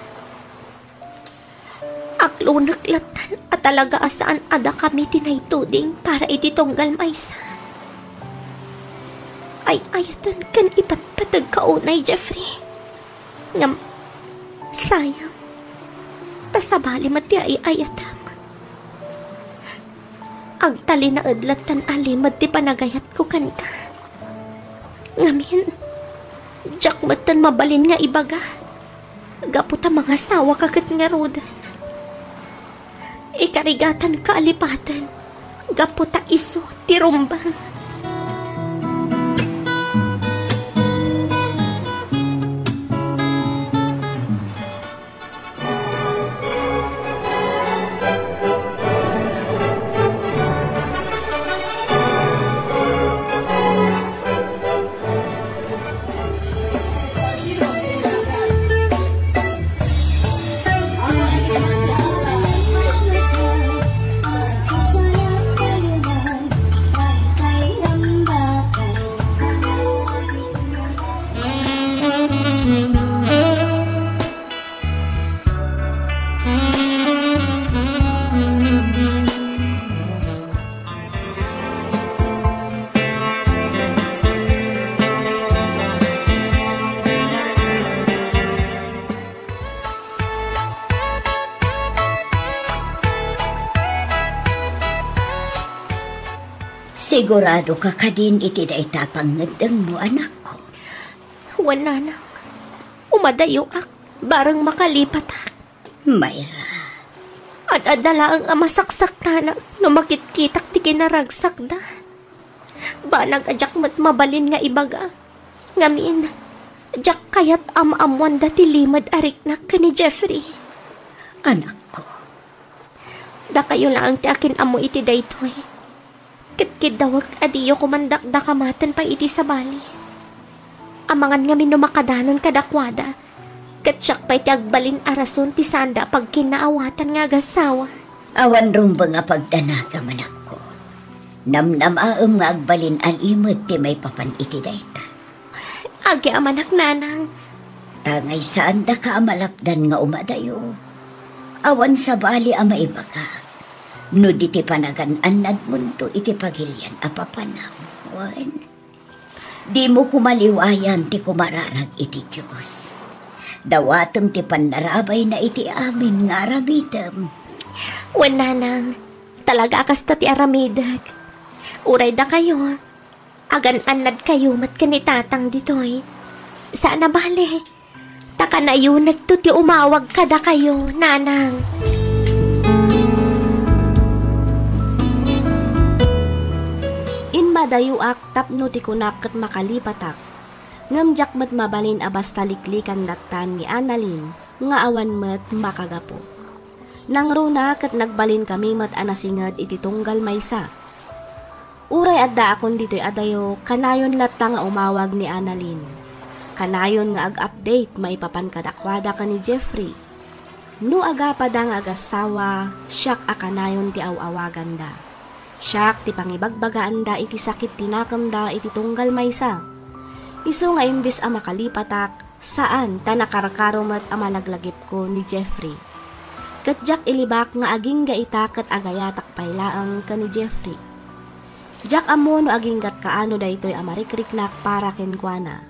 Aglunaklatan at talaga asaan ada kami tinaituding para ititonggal maysa. Ay ayatan kan ipatpatag kaunay, Jeffrey. Ngam, sayang. Tasabali mati ay ayatam. Agtali na adlatan alimad ti panagayat ko kan ka. Ngamin, jak matan mabalin nga ibaga. Gaputa mga sawa kakit nga rodan. Ikarigatan ka alipatan. Gaputa iso ti rumbang. Sigurado ka kadin iti da itapang nagdang mo, anak ko. Wala na. Umadayo ak, barang makalipat ak. Mayra. At adala ang amasaksak na no makitkitak ti kinaragsak da. Banag ajak mat mabalin nga ibaga. Ngamin, ajak kayat am-amwan da ti limad ariknak ka ni Jeffrey. Anak ko. Da kayo lang ti akin amo iti daytoy. Kitkidawag adiyo kumandak-da kamatan pa iti sa bali. Amangan nga minumakadanon kadakwada. Katsyak pa'y ti agbalin arason ti sanda pag kinaawatan nga gasawa. Awan rumba nga pagdanaga manak ko. Namnamaam nga agbalin alimod ti may papan iti dayta. Agi amanak nanang. Tangay saan da ka amalapdan nga umadayo. Awan sa bali ama ibaga. No di ti panagan-anad munto iti pagilyan apapanam. Wan. Di mo kumaliwayan ti kumararag iti Diyos. Dawatem ti panarabay na iti amin nga aramitem. Wan nanang, talaga kasta ti aramidag. Uray da kayo. Agan-anad kayo mat kanitatang ditoy. Saan na bale? Taka na yun nagto ti umawag kada kayo, nanang. Madayuak tapno ti kunak ket makalipatak. Ngamjak met mabalin abas taliklikan datan ni Annalyn nga awan met makagapo. Nang runa ket nagbalin kami met anasinged iti tunggal maysa. Uray adda akon ditoy adayo kanayon latta nga umawag ni Annalyn. Kanayon nga ag-update maipapan kadakwada ka ni Jeffrey. No aga pa da nga agasawa, siyak akanayon ti awawagan da. Siyak ti pangibagbagaan da iti sakit tinakam da iti tunggal maysa. Isu nga imbis a makalipatak, saan ta nakarakarumat a malaglagip ko ni Jeffrey. Kat ilibak nga aging gaita kat agayatak pailaang ka ni Jeffrey. Jak amo no aging gat kaano da ito'y amarikriknak para kenkwana.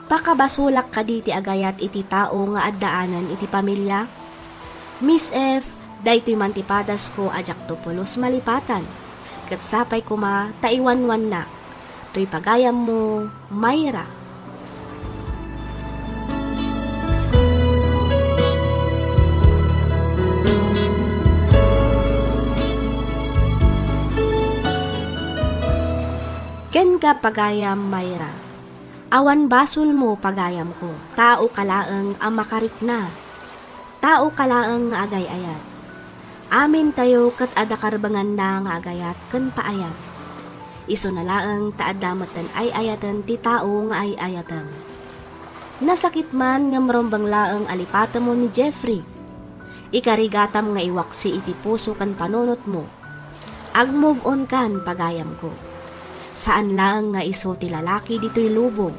Pakabasulak ka di ti agayat iti tao nga addaanan iti pamilya. Miss F, da ito'y mantipadas ko ajak tupulos malipatan. Kat sapay kuma taiwanwan na. To'y pagayam mo, Myra. Ken ka pagayam, Myra. Awan basol mo pagayam ko. Tao kalaeng ang makarik na. Tao kalaeng nga agay-ayat. Amin tayo kat adakarbangan na nga agayat ken paayat. Iso na laeng taadamatan ay ayatan ti tao nga ay ayatan. Nasakit man nga marombang laeng alipata mo ni Jeffrey. Ikarigatam nga iwaksi iti puso kan panunot mo. Ag-move on kan pagayam ko. Saan laeng nga iso ti lalaki dito'y lubong.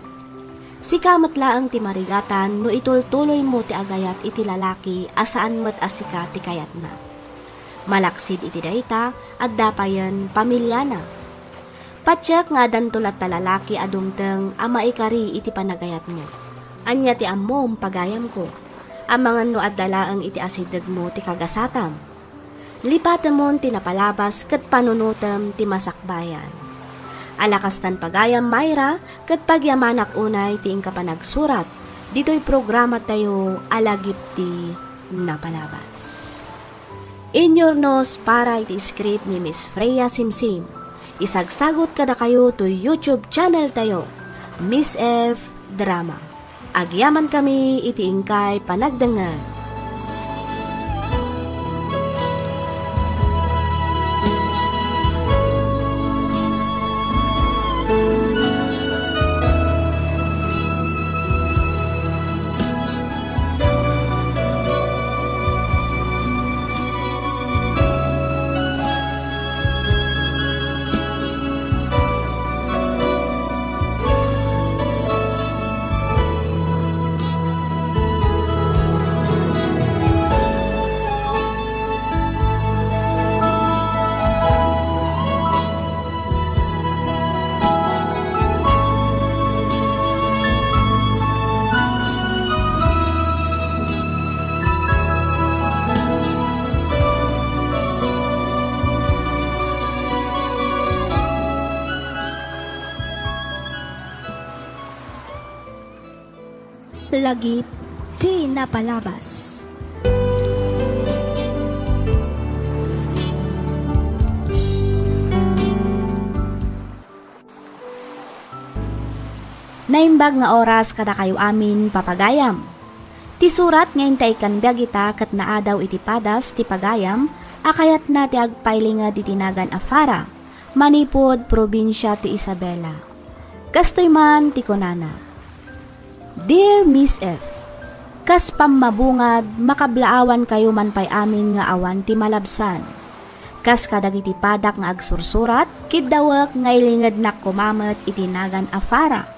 Sikamat laeng ti marigatan no itultuloy mo ti agayat iti lalaki asaan met asika ti kayat na. Malaksid iti dayta at dapayan pamilya na. Patsyak nga dantulat ta lalaki adumteng ama ikari iti panagayat mo. Anya ti ammom pagayam ko. Amangan no at dalaang iti asidag mo ti kagasatam. Lipatan mo ti napalabas kat panunutem ti masakbayan. Alakastan pagayam, Myra, kat pagyamanak unay ti ingka panagsurat. Dito'y programa tayo alagip ti napalabas. In your nose para iti script ni Miss Freya Simsim. Isagsagot kada kayo to YouTube channel tayo, Miss F Drama. Agyaman kami iti ingkay panagdangan. Lagip di napalabas. Naimbag nga oras kada kayo amin papagayam. Ti surat ngayon tay kanbiag ita kat naadaw iti padas ti pagayam, akayat na ti agpailinga di tinagan afara, Manipod, probinsya ti Isabela. Kastoy man ti konana. Dear Miss F, kas pamabungad, makablaawan kayo man pay amin nga awan ti malabsan. Kas kadagiti padak nga agsursurat, kidawak nga ilingad na kumamat itinagan afara.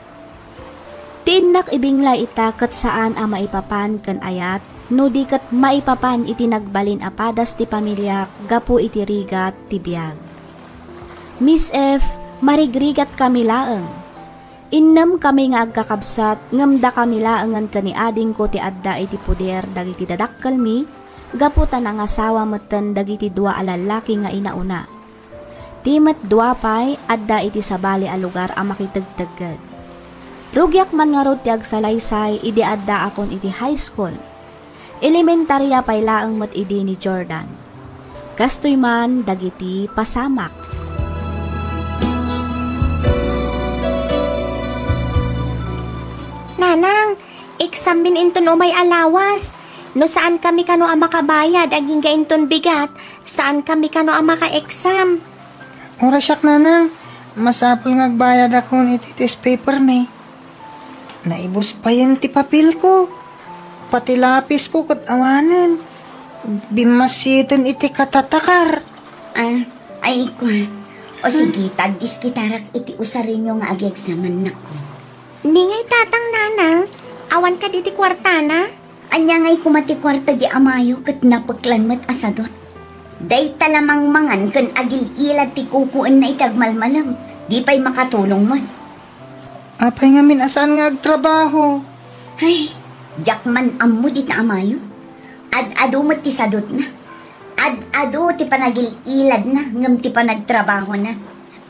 Tinak ibingla ita kat saan a maipapan kan ayat, no di kat maipapan itinagbalin apadas ti pamilya, gapu iti rigat ti biyag. Miss F, marigrigat kami laeng. Innam kami nga agkakabsat, ngamda kami laengan kaniading ko ti adda iti puder dagiti dadakkal mi, gaputan ang asawa meten dagiti dua alalaki nga inauna. Timet dua pay, adda iti sabali a lugar a makitagtagad. Rugyak man nga rod ti agsalaysay, idi adda akon iti high school. Elementarya pay laeng met idi ni Jordan. Kastoy man dagiti pasamak. Nanang, eksamin inton umay alawas. No saan kami kano ang makabayad, aging gainton bigat, saan kami kano ang maka-exam. Ora siyak nanang, masapol ngagbayad ako iti test paper may. Naibos pa yung ti papel ko, pati lapis ko kat awanan. Bimasitan iti katatakar. Ay, kwa. O sige, tagdis kitarak iti usarin nyo nga agi-examen na ko. Hindi nga'y tatang nanang. Awan ka diti kwartana. Anya nga'y kumati kwarta di amayo kat napaglan mat asadot. Day talamang mangan kan agil ilad ti kukuan na itagmalmalam. Di pa'y makatulong man. Apay nga min asaan nga agtrabaho. Ay, jakman ammo di ta amayo. Ad-ado mat ti sadot na. Ad-ado ti panagil ilad na, ngam ti panagtrabaho na.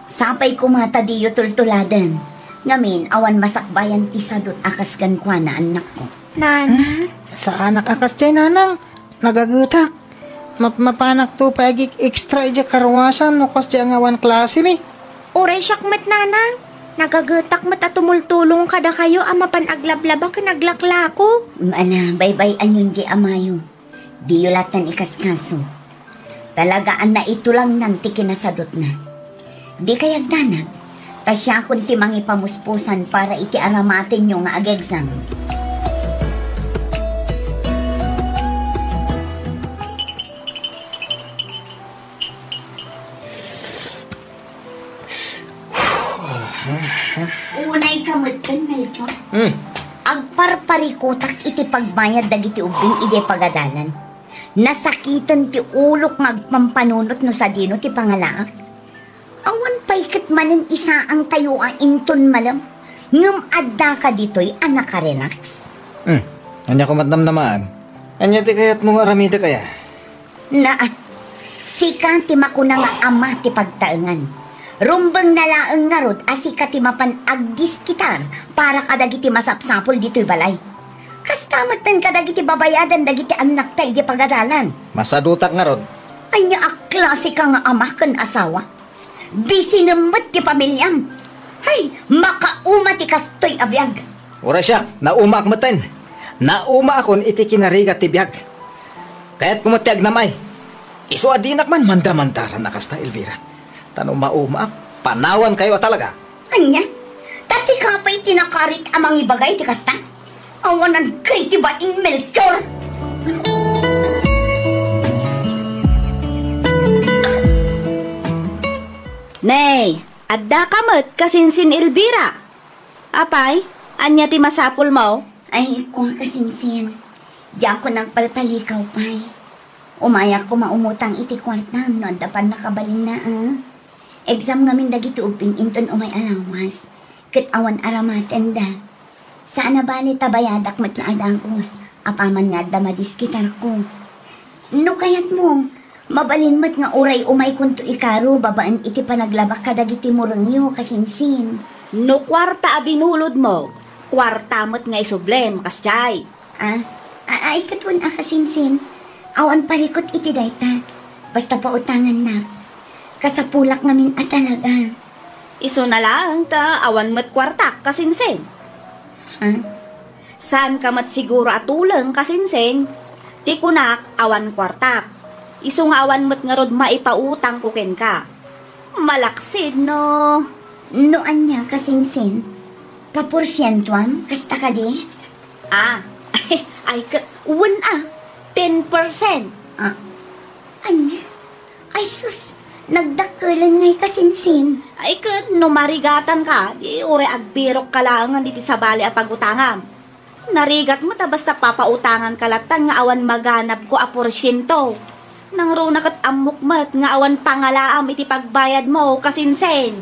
Sapay kumata diyo tultuladan. Ngamin, awan masakbayan ti sadot akas kan kwa na anak ko. Nana? Sa anak akas chay nanang, nagagutak. Mapanak to pagig extra ija karwasan no kas di ngawan klase mi. Uray siyak mat nanang. Nagagutak mat at tumultulong kada kayo ama panaglablaba ka naglaklako. Ala, bye-bye anyun di amayo. Di yulatan ikaskaso. Talagaan na ito lang nang tikinasadot na. Di kayag danag, tasya kun ti mangipamuspusan para iti aramatin yung nga ag-exam. Unay kamot kan, Melchor. Agparparikotak iti pagbayad dagiti ubing iti pagadalan. Nasakitan ti ulok magpampanunot no sa dino ti pangalaak. Awan paikat manin isa ang tayo ang inton malam. Ngam adda ka dito'y anak ka relax. Anya ko matnamnamaan. Anya ti kayat mong aramida kaya? Sika ti makuna nga ama ti pagtaengan. Rumbang nalaang nga rod asika ti mapan agdis kitar para kadagiti masapsapol dito'y balay. Kastamatan ka dagiti babayadan dagiti anak tayo di pagadalan. Masadutak nga rod. Anya klase ka nga ama kan asawa. Bisi namat ti pamilyam. Ay, makauma ti kastoy abiyag. Ura siya, nauma akmaten. Nauma akon iti kinariga ti biyag. Kaya't kumatiag namay. Iso adinak man mandamandaran na kasta Elvira. Tanong mauma ak, panawan kayo talaga. Anya, tasi ka pa'y tinakarit amang ibagay ti kasta. Awanan kay ti baing Melchor. Nay, adda kamot kasinsin Elvira. Apay, anya ti masapul mo? Ay, kung kasinsin. Diyan ko nagpalpalikaw pa'y. Umayak ko maumutang iti kwartam no dapan nakabalin na Exam ngamin dagiti uping inton umay alawas. Kat awan aramaten da. Saan na ba ni tabayadak matlaadagos? Apaman nga damadiskitar ko. No kayat mo, mabalin mat nga uray umay kunto ikaro babaan iti panaglabak kadagiti murangyo kasinsin. No kwarta abinulod mo, kwarta mo't nga isublem kasyay. Ay katun kasinsin. Awan parikot iti dayta. Basta pautangan na. Kasapulak ngamin at talaga. Iso na lang ta awan mo't kwarta kasinsin. Saan ka mat siguro atulang kasinsin? Ti kunak awan kwartak. Iso nga awan mat nga rod maipautang kuken ka. Malaksid no. Noan niya kasinsin. Paporsyentuan kasta ka di? Ay 10%. Anya? Ay sus, nagdakulan ngay kasinsin. Ay no marigatan ka, di ure agbirok kalangan diti sa bali a pagutangam. Narigat mo ta basta papautangan kalatan nga awan maganap ko a porsyento. Nang runa kat amukmat nga awan pangalaam iti pagbayad mo kasinsen.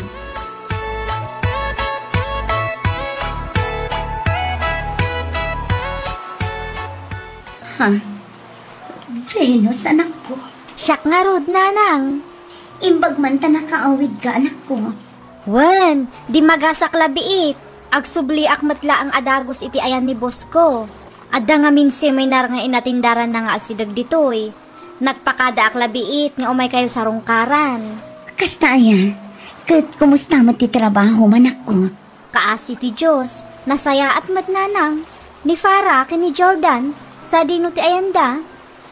Venus, anak ko. Siyak nga rod, nanang. Imbag man ta nakaawid ka, anak ko. Wen, di magasak labiit. Agsubli akmatla ang adagos iti ayan ni boss ko. Adda nga minsi may nar nga inatindaran na nga asidag ditoy. Nagpakada ak labiit nga umay kayo sa rungkaran. Kasta aya, kumusta mo ti trabaho, manak ko? Kaasi ti Diyos, nasaya at matnanang. Ni Farah kini Jordan, sa dino ti ayanda.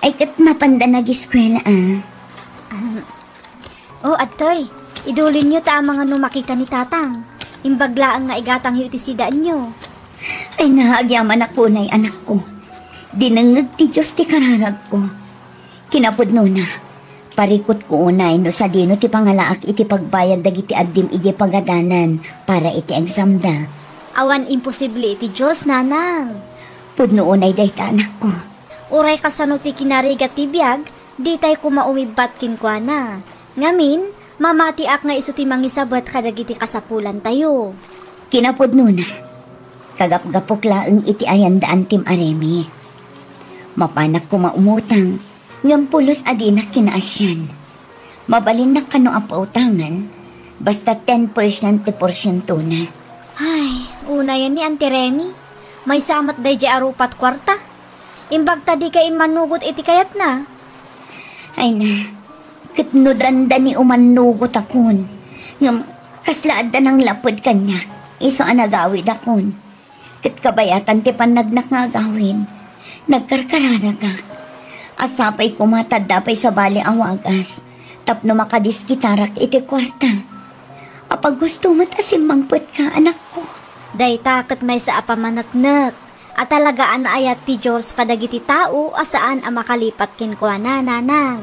Ay kat mapanda nag-eskwela Adtoy, idulin nyo ta ang mga numakita ni tatang. Imbaglaan nga igatang yu ti sidaan nyo. Ay naagyaman ako na anak ko. Dinangag ti Diyos ti kararag ko. Kinapod na, Parikot ko unay no sa dino ti pangalaak iti pagbayad dagiti addim iti pagadanan para iti exam da. Awan imposible iti Diyos, nanang. Pudno unay dayta anak ko. Uray kasano ti kinarigat ti biyag, di tay kumaumibat kinkwana. Ngamin, mamatiak nga iso ti mangisabat kadagiti kasapulan tayo. Kinapudno na. Kagap-gapok laeng iti ayandaan tim aremi. Mapanak ko maumutang, ngampulos adinak kinaasyan. Mabalin na kano ang pautangan, basta 10% ti porsyento na. Ay, una yan ni Auntie Remy. May samat day di arupat kwarta. Imbag tadi kay manugot iti kayat na. Ay na, kitnudanda ni umanugot akon. Ngam, kaslaad ng lapod kanya, iso anagawid akon. Kitkabayatan ti panagnak nga gawin. Nagkarkarara ka. Asapay kumatadapay sa bali awagas. Tapno makadiskitarak iti kwarta. Apag gusto mo tasimangpot ka, anak ko. Day takot may sa apamanaknak. At talagaan na ayat ti Diyos kadagiti tao asaan ang makalipat kinkwana, nanang.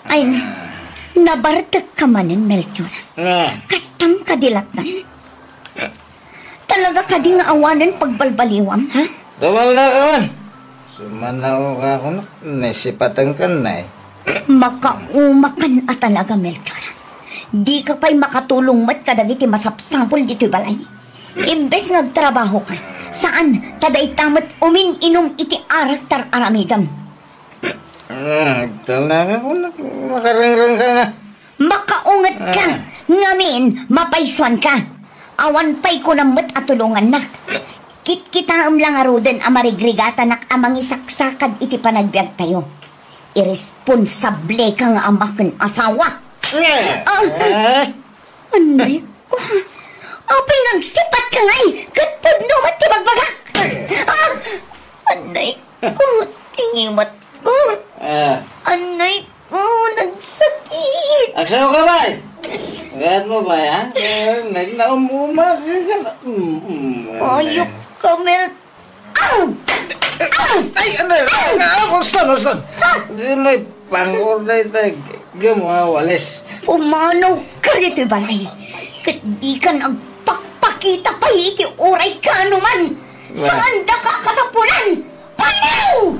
Ay, nabartag ka manin, Melchor. Kastang kadilatan. Talaga ka di nga awanan pagbalbaliwam, ha? Tumal na ka man. Sumanaw ka ako na. Nasipatan ka na eh. Makaumakan at talaga, Melchor. Di ka pa'y makatulong mat kadagiti masapsapol dito'y balay. Imbes nagtrabaho ka, saan taday tamat umin-inom iti arak tar aramidam. Talaga ko na. Makarangrang ka nga. Makaungat ka. Ngamin, mapaiswan ka. Awan pa'y ko namot at tulungan na. Kit-kitaam lang arudan ang marigrigata nak amang isaksakad iti panagbiag tayo. Irresponsable ka nga amakin asawa. Anay ko. Apay nagsipat ka ngay. Katpud naman ti magbagak. Anay ko. Tingimat ko. Anay ko. Nagsakit. Aksaw ka ba? Gayat mo ba yan? Nagnaumuma ka na. Ayok ka, Mel. Ay, ano? Ustan. Hindi may pangurday tayo. Gumawalis. Pumanaw ka dito, balay. Kat di ka nagpakpakita pa iti oray ka anuman. Saan da ka kasapulan? Panaw!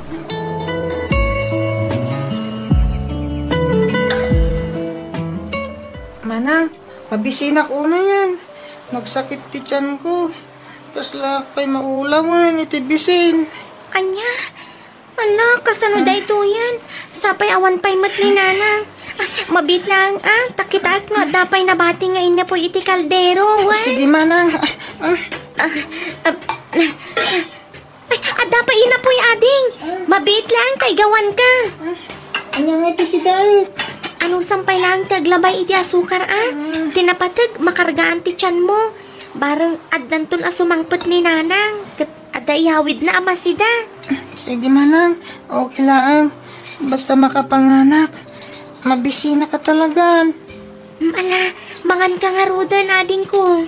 Manang, mabisinak una yan. Nagsakit ti tiyan ko. Tas lakay maulawan iti bisin. Anya, ala, kasano da ito yan? Sapay awan pa'y mat ni nanang. Mabit lang takitaak nga dapay nabati nga ina po iti kaldero. Sige, manang. Dapay ina po ading. Mabit lang, kay gawan ka. Anya nga iti si Dahil? Anong sampay lang taglabay iti asukar Tinapatag, makargaan ti tiyan mo. Barang addanton asumangpot ni nanang. Adayawid na amasida. Sige, manang. Okay lang. Basta makapanganak. Mabisina ka talaga. Ala, mangan ka nga rudan, ading ko.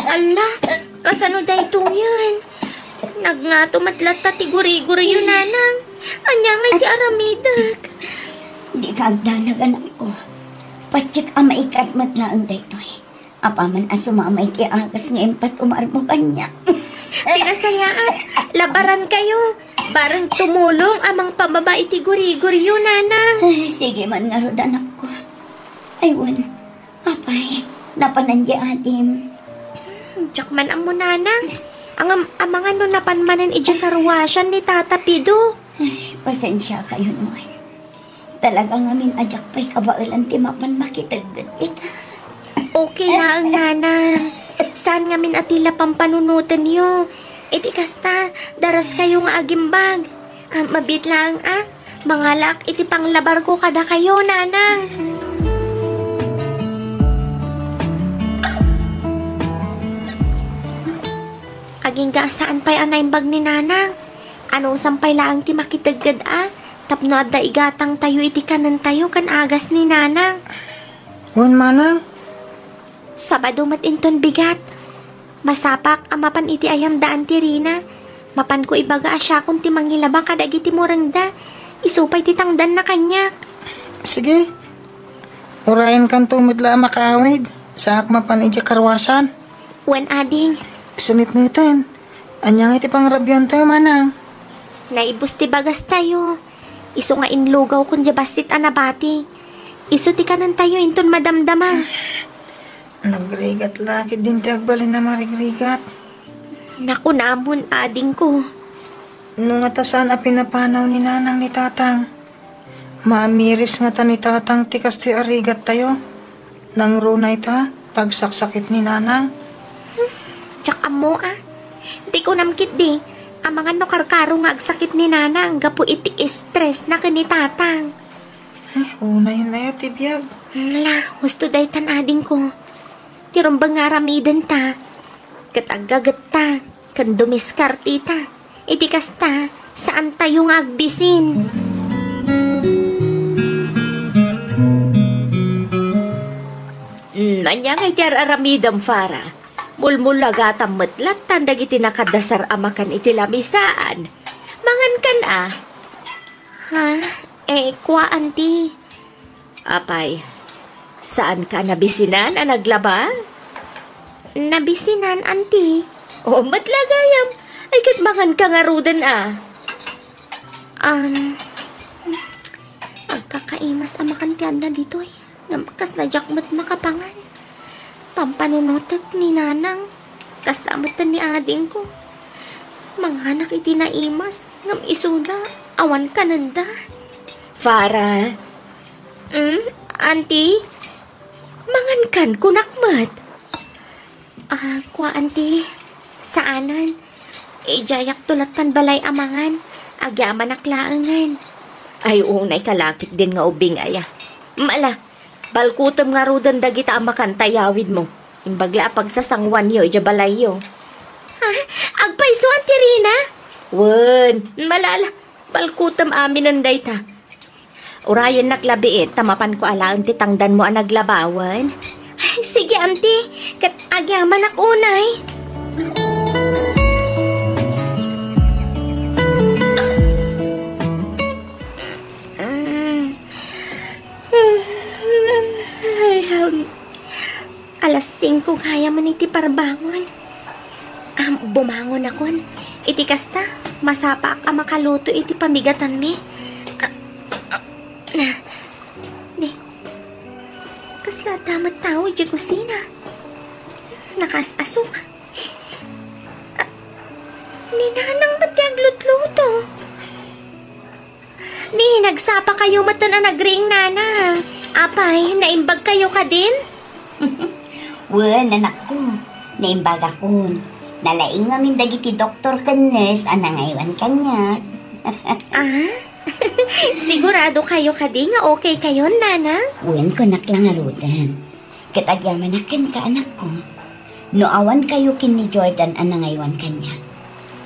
Ala, kasano da ito yan? Nagnatumatlat ti guri-guri yun, nanang. Anya nga ti aramidag. Di ka agdanag, anak ko. Patsik ang maikatmat na ang daytoy. Apaman asumamay ti agas nga empat umarmo kanya. Pinasayaan, labaran kayo. Barang tumulong amang pababa iti guri-guri yun, nanang. Sige man nga rod, anak ko. Aywan, apay, napanandya adim. Diyak man ang nanang. Ang mga no napanmanan ijang karuwasan ni Tata Pido. Pasensya kayo noon. Talagang amin ajak pa'y kabailan ti mapan makitagad ita. Okay na ang nanang. Saan ngamin atila pampanunutan niyo? Iti kasta, daras kayo nga agimbag. Mabit lang Mangalak iti panglabar ko kada kayo, nanang. Aging saan pa'y anay bag ni nanang? Anong sampay laang ti makitagad tapno adda igatang tayo iti kanan tayo kan agas ni nanang. Wan manang? Sabado matinton bigat. Masapak amapan iti ayam daan ti Rina. Mapan ko ibaga asya kung ti mangilaba kadag iti murangda. Isupay ti tangdan na kanyak. Sige. Urayan kan tumidla makaawid. Saak mapan iti karwasan. Wan ading. Sumipmitin. Anyang iti pangrabyan tayo manang. Naibus ti bagas tayo. Iso nga inlugaw kung jabasit anabati. Iso ti kanan tayo inton madamdama. Nagrigat laki din ti agbalin na marigrigat. Naku namon ading ko. Nung atasan a pinapanaw ni nanang ni tatang. Maamiris nga ta ni tatang tikas ti arigat tayo. Nang runay ta, tagsaksakit ni nanang. Tsak mo Di ko namkit di. Ang mga nokarkaro nga agsakit ni nanang. Gapo iti stress na kanitatang. Unay na yun tibiyag. Gusto day tan ading ko. Tirumbang nga ramidan ta. Katagagat ta. Kan dumiskarte ta. Iti kasta. Saan tayo nga agbisin? Nanya nga iti aramidam Fara. Mulmulagatang matlat tandag iti nakadasar amakan iti lamisaan. Mangan kan Ha? Kwa anti. Apay, saan ka nabisinan naglaba? Nabisinan anti. Matlagayam. Ay kat mangan ka nga rudan Agkakaimas amakan ti anda dito Namakas na jakmat makapangan. Pampanunotat ni nanang. Kastamatan ni ading ko. Manghanak iti naimas. Ngam isula. Awan ka nanda. Fara. Auntie? Mangan kan kunakmat. Kwa auntie. Saanan? Jayak tulatan balay amangan. Agyaman aklaangan. Ay unay kalakit din nga ubing Mala. Balkutam nga rudan dagita amakan tayawid mo. Imbagla pagsasangwan yo, ijabalay yo. Agpaiso, Auntie Rina? Wen, malala. Balkutam amin ang dayta. Urayan naklabiit, tamapan ko alaan ti tangdan mo ang naglabawan. Sige, Auntie. Kat agyaman ak unay. Alas 5 kaya man iti parbangon. Bumangon akon. Iti kasta, masapak makaluto iti pamigatan mi. Kasla damat tao iti kusina. Nakasasok. Ni nanang ba't aglut-luto? Ni, nagsapa kayo matan na nagring nana. Apay, naimbag kayo ka din? Wen, anak ko. Naimbag ako. Nalaing ngamin dagiti doktor kanes, anangaywan kanya. Sigurado kayo ka din nga okay kayo, nana? Wen ko naklangarutan. Katagyaman akin ka, anak ko. No awan kayo kin ni Jordan anangaywan kanya.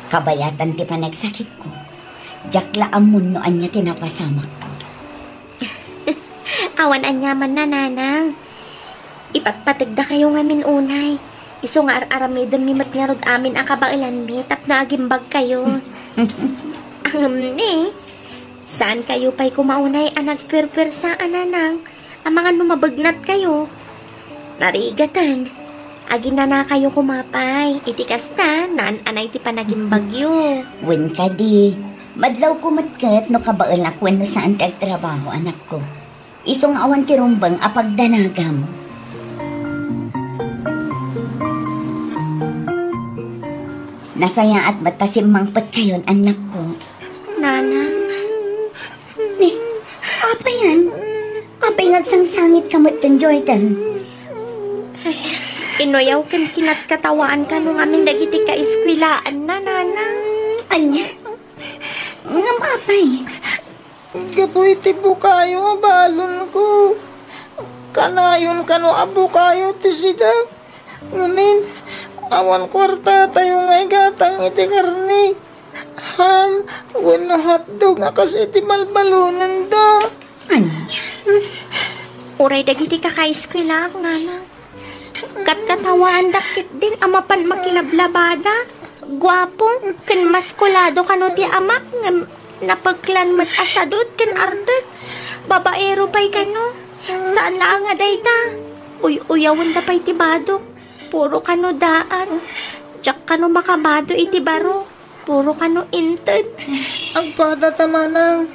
Kabayatan ti panagsakit ko. Jakla amun no anya tinapasamak ko. Awan anyaman na, nanang. Ipatpatigda kayo ngamin unay. Iso nga aramidon mi matngarod amin ang kabailan mi tap na agimbag kayo. Saan kayo pa'y kumaunay ang nagpirpirsaan nanang? Ang mga numabagnat kayo. Narigatan. Agin na kayo kumapay. Iti kasta, anay ti panagimbagyo. Wen ka di. Madlaw ko matkat no kabaal na kwen no saan ti agtrabaho anak ko. Isong awan ti rumbang apagdanagam. Nasaya at batasimmangpat kayon anak ko. Nanang. Apa yan? Apa yung agsangsangit kamot kan Jordan? Inoyaw kan kinat-katawaan ka nung aming dagiti ka-eskwilaan na, nanang. Anya? Ngam apay? Kapoy ti bukayo, balon ko. Kanayon kano abukayo ti sidag. Ngamin, awan kwarta tayo ngay gatang iti karni. Ham, wala hotdog nga kasi iti balbalunan da. Uray dagiti kaka-eskwela ang nanang. Katkatawaan dakit din amapan makilablabada. Gwapo, kan maskulado kano ti amak nga napagklan mat asadot kan ardet. Babaero pa'y kano. Saan lang nga dayta? Uyawan da pa'y tibado. Puro kano daan. Tsak kano makabado iti baro. Puro kano inted. Ang pada tamanang.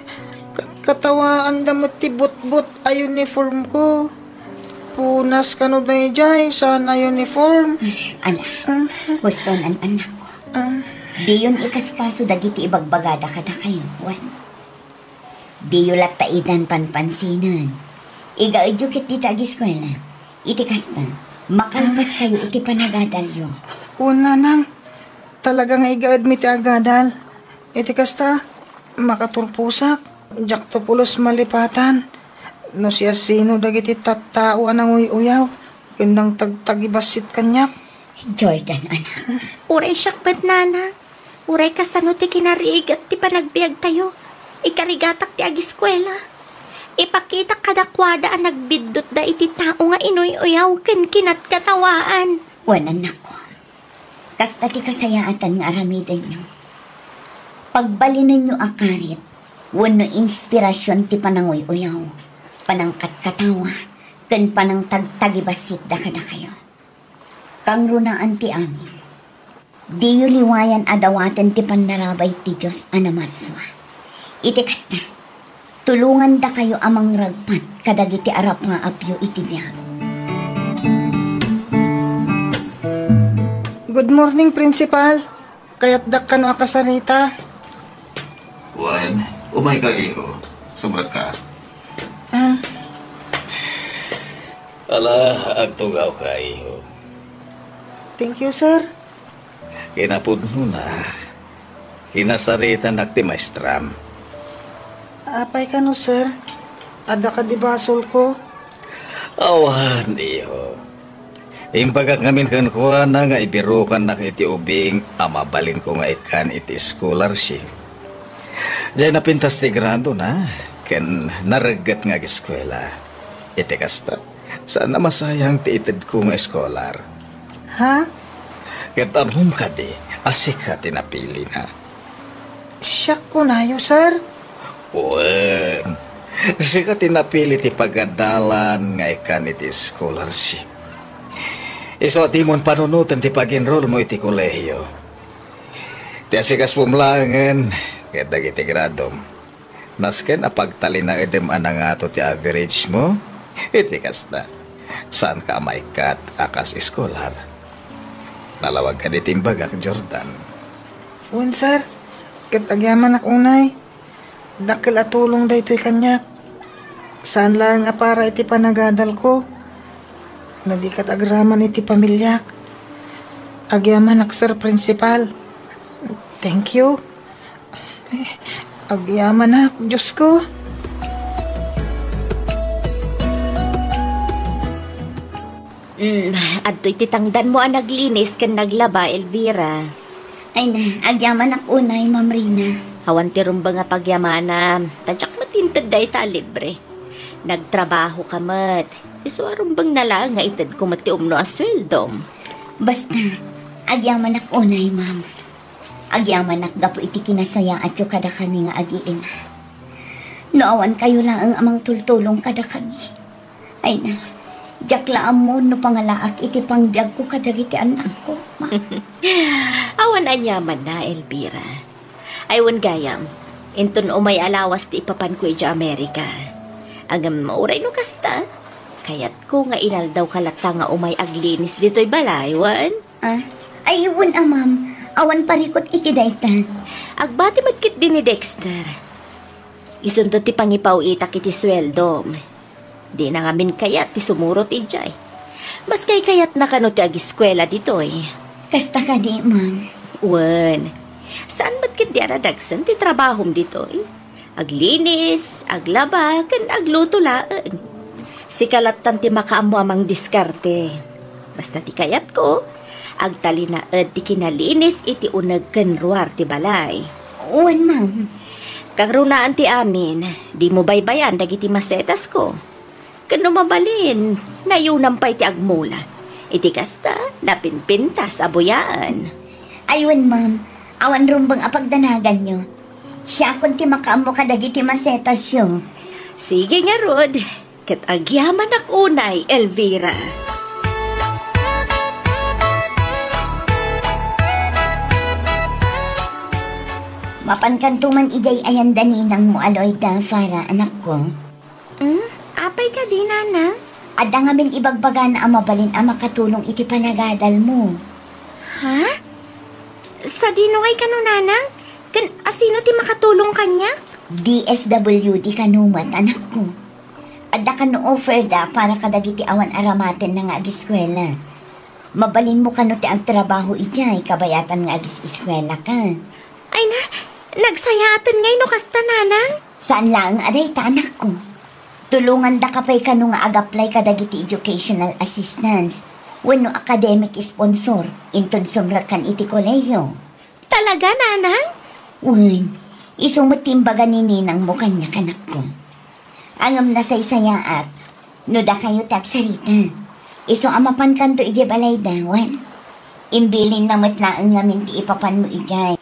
Katawaan damot ti but-but ay uniform ko. Punas kano dahi jay. Saan ay uniform? Ala, gusto ng anak ko. Di yun ikaskaso dagiti ibagbagada kada kayo, Juan. Di yun lataidan panpansinan. Iga-edukit di tag-eskwela. Iti kasta, makalpas kayo iti panagadalyo. Una nang, talagang iga-admit agadal. Iti kasta, makaturpusak. Jak to pulos malipatan. No siya sino dagiti tattao anang uyaw. Kendang tagtagibasit kanyak. Jordan, anak. Uray syakbat nana. Uray kasano ti kinariig at ti panagbiag tayo. Ikarigatak ti agiskwela. Ipakita kadakwada ang nagbidot da iti tao nga inuy-uyaw ken kinat katawaan. Wan, anak ko. Kasta ti kasayaatan nga aramidan nyo. Pagbalinan nyo akarit, wano inspirasyon ti pananguy-uyaw, panangkat katawa, ken panang tagtagibasit da kada kayo. Kang runaan ti amin, di yu liwayan adawaten ti pandarabay ti Diyos anamarswa. Iti kasta, tulungan da kayo amang ragpat kadagiti arap nga apyo iti biyag. Good morning, Principal. Kaya't dak kano akasarita. Juan, umay ka iyo. Sumrat ka. Ala, agtugaw ka iyo. Thank you, sir. Kinapudno na. Kinasarita nakti maestram. Apay ka no, sir. Ada ka di basol ko. Awan, iyo. Imbagak ngamin kan kuha na nga ibirukan na iti ubing amabalin ko nga ikan iti scholarship. Diyan napintas ti grado na. Ken naragat nga eskwela. Iti kasta. Saan na masayang ti itid ko nga eskolar. Ha? Katamhum ka di. Asik ka tinapili na. Siyak ko na yun, sir. Wen. Sika tinapili ti pagadalan nga ikan iti scholarship. Iso at imon panunutan ti pag-enroll mo iti kolehiyo. Ti asikas pumlangan, kaya dagiti gradom. Nasken apagtali na edem anangato ti average mo, iti kasta. Saan ka maikat akas eskolar? Nalawag ka di timbagak, Jordan. Wen, sir. Katagyaman ak unay. Dakil atulong da ito'y kanyak. Saan lang apara iti panagadal ko? Nadikat agraman iti pamilyak. Agyaman ak, sir, principal. Thank you. Agyaman ak, Diyos ko. Adto'y titangdan mo ang naglinis kan naglaba, Elvira. Ay na, agyaman ak unay, Ma'am Rina. Hawan ti rumba nga pagyamana. Tadyak matintad day ta libre. Nagtrabaho ka mat. Iso arumbang nala nga itad ko mati umno ang sweldom. Basta, agyaman ak unay, ma'am. Agyaman ak gapo iti kinasaya at yung kada kami nga agiin. Noawan kayo lang ang amang tultulong kada kami. Ay na, jaklaan mo no pangalaak iti pangbiag ko kadagiti anak ko, ma. Awan anyaman na, Elvira. Aywan gayam, inton umay alawas ti ipapan ko iti Amerika. Agam mauray no kasta. Kayat ko nga inal daw kalata nga umay aglinis dito'y balay, wan? Ay, wan ma'am. Awan parikot iti dayta. Agbati magkit din ni Dexter. Isundo ti pangipaw itak iti sweldom. Di na ngamin kayat ti sumurot ijay. Mas kay kayat na kano ti agiskwela dito'y. Kasta ka di, ma'am. Wan. Saan ba't di aradagsan ti trabahom dito'y? Aglinis, aglaba, kan aglutulaan. Si kalatan ti makaamo amang diskarte. Basta ti kayat ko, agtali na ti kinalinis iti unag kenruar ti balay. Uwan, ma'am. Kagrunaan ti amin, di mo baybayan dagiti masetas ko. Kano mabalin, nayunampay ti agmulat. Iti kasta, napinpintas abuyaan. Ayun, ma'am. Awan rumbang apagdanagan nyo. Siya kung ti makaamo ka dagiti masetas yun. Sige nga, Rod. Kat agyaman ak unay, Elvira. Mapankantuman ijay ayan daninang mo aloy da, Farah, anak ko. Apay ka di, nana? Ada nga min ibagbaga na amabalin ang makatulong iti panagadal mo. Ha? Sa dino kay kano, nanang? Kan asino ti makatulong kanya? DSWD kanumat, anak ko. Ada ka no offer da para kadagiti awan aramaten na nga agiskwela. Mabalin mo kano ti agtrabaho ijay, kabayatan nga agis-iskwela ka. Ay na, nagsayatan ngay no kasta, nanang? Saan lang aday ta, anak ko? Tulungan da kapay kano nga ag-apply kadagiti educational assistance. Wenno academic sponsor, inton sumrakan iti kolehiyo. Talaga, nanang? Uy, isumutimbaga ni ninang mo kanya, kanak ko. Angam na saysayaat, no da kayo tagsarita. Iso amapan kanto ije balay dawan. Imbilin na matlaang ngamin ti ipapan mo ijay.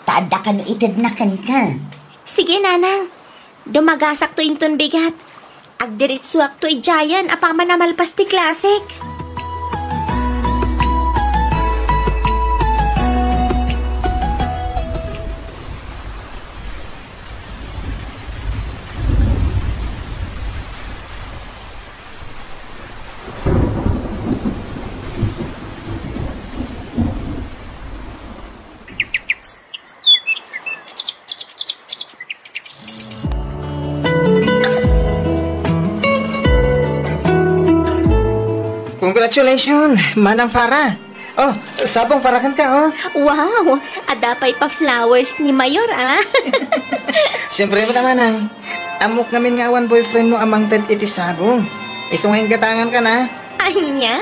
Taada ka no itadnakan ka. Sige, nanang. Dumagasak to inton bigat. Agdiritsuak to ijayan apang manamalpas ti klasik. Congratulations, Manang Farah. Oh, sabong parakan ka, oh. Wow, adapay pa flowers ni Mayor, ah. Siyempre mo Manang. Amok ngamin nga awan boyfriend mo amang tad iti sabong. Isungay gatangan ka na. Ay niya?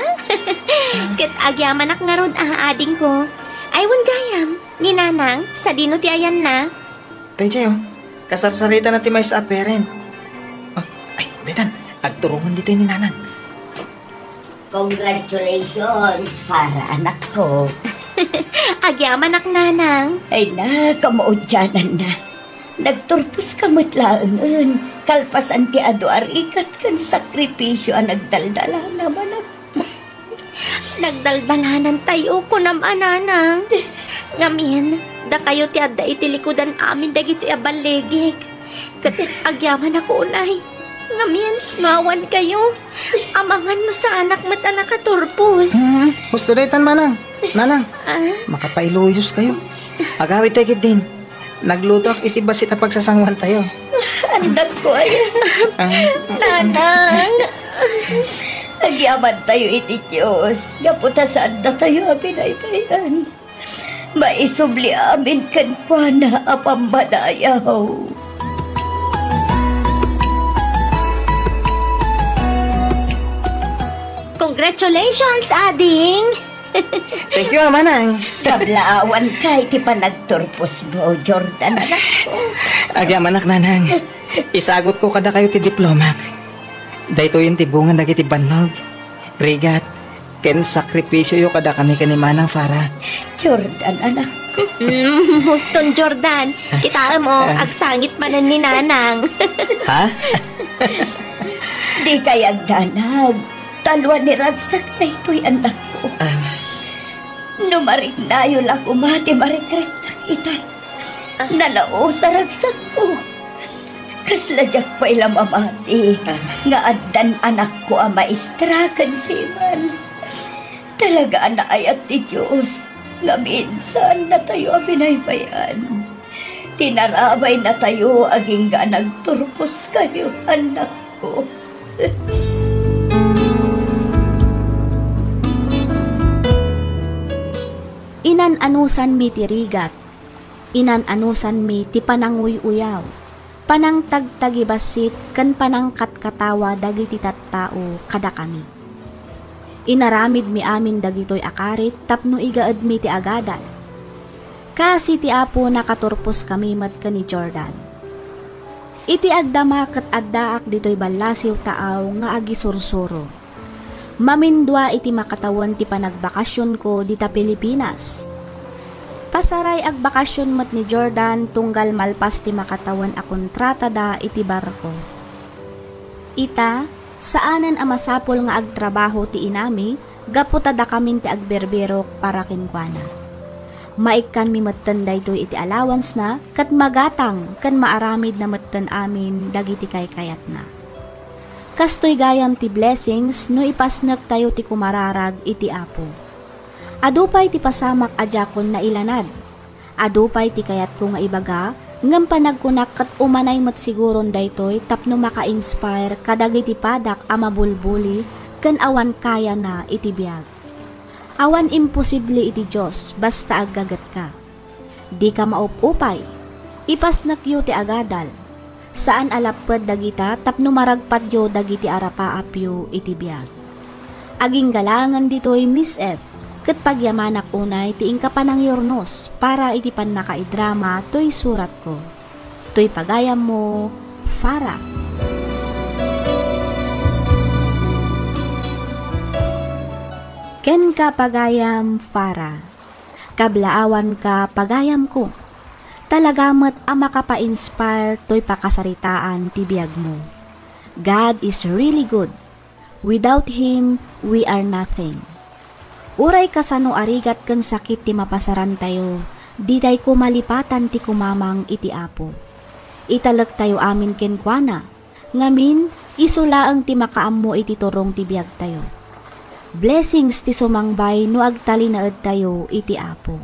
Kat agyaman ak nga rod ading ko. Ay wan gayam, ni nanang, sa dino ti ayan na. Tay Jay, oh. Kasarsarita na ti may sa aperen. Oh, ay, Betan, agturungan dito ni nanang. Congratulations, para anak ko. Agyaman ak nanang. Ay na, kamaudyanan na. Nagturpos ka matlaangan. Kalpasan ti aduar ikat kan sakripisyo ang nagdaldala naman ako. Nagdaldalanan tayo ko naman, nanang. Ngamin, da kayo ti adda itilikudan amin dagiti abalegik. Kat agyaman ako unay. Ngamin, mawan kayo. Amangan mo sa anak mat anak katurpos. Gusto daytan Manang. Nanang, makapailuyos kayo. Agawit tayo din. Nagluto ak iti basit na pagsasangwan tayo. Andak ko ay. Nanang. Agyaman tayo iti Diyos. Gaputa saan na tayo pinaypayan. Maisubli amin kan kwa na apambadayaw. Congratulations, ading! Thank you, Manang. Kablaawan ka, iti pa nagturpos mo, Jordan, anak ko. Agyaman ak, Nanang. Isagot ko kada kayo ti diplomat. Dahito yung tibungan nagiti bannog. Rigat, ken sakripisyo yo kada kami kani Manang Farah. Jordan, anak ko. Huston, Jordan. Kita mo, agsangit manan ni Nanang. Ha? Di kayag danag. Talwa ni Ragsak na ito'y anak ko. Numarik na yun lang umati marikrek na kita. Nalao sa Ragsak ko. Kasladyak pa ilang mamati. Nga addan anak ko ang maestra kansiman. Talaga na ayat ni Diyos. Nga minsan na tayo ang binaybayan. Tinarabay na tayo aging nga nagturpos kayo, anak ko. Inan-anusan mi ti rigat, inan-anusan mi ti pananguy-uyaw. panang tagtagibasit kan panang katkatawa dagiti tattao kada kami. Inaramid mi amin dagitoy akarit tapno igaad mi ti agadal. Kasi ti apo nakaturpos kami mat ka ni Jordan. Iti agdama kat addaak ditoy balasiw taaw nga agisursuro. Mamindwa iti makatawan ti panagbakasyon ko dita Pilipinas. Pasaray ag bakasyon mat ni Jordan tunggal malpas ti makatawan a kontrata da iti barko. Ita, saanan a masapol nga agtrabaho ti inami, gaputada kamin ti agberberok para kinkwana. Maikkan mi mattan daytoy iti allowance na, kat magatang kan maaramid na mattan amin dagiti kaykayat na. Kastoy gayam ti blessings no ipasnak tayo ti kumararag iti apo. Adupay ti pasamak ajakon na ilanad. Adupay ti kayat ko nga ibaga, ngam panagkunak kat umanay mat siguron daytoy tapno maka-inspire kadagiti padak a mabulbuli ken awan kaya na iti biag. Awan imposible iti Diyos basta aggagat ka. Di ka maupupay, ipasnak yu ti agadal. Saan alapad dagita tapno maragpadyo dagiti arapaapyo iti biag. Aging galangan ditoy Miss F, ket pagyamanak unay ti ingkapanang yornos para iti pannakaidrama toy surat ko. Toy pagayam mo, Farah. Ken ka pagayam, Farah. Kablaawan ka pagayam ko. Talagamat ang makapa-inspire to'y pakasaritaan ti biyag mo. God is really good. Without Him, we are nothing. Uray kasano arigat ken sakit ti mapasaran tayo, di tay kumalipatan ti kumamang iti apo. Italek tayo amin kenkwana, ngamin isulaang ti makaammo iti turong ti biyag tayo. Blessings ti sumangbay no agtalinaed tayo iti apo.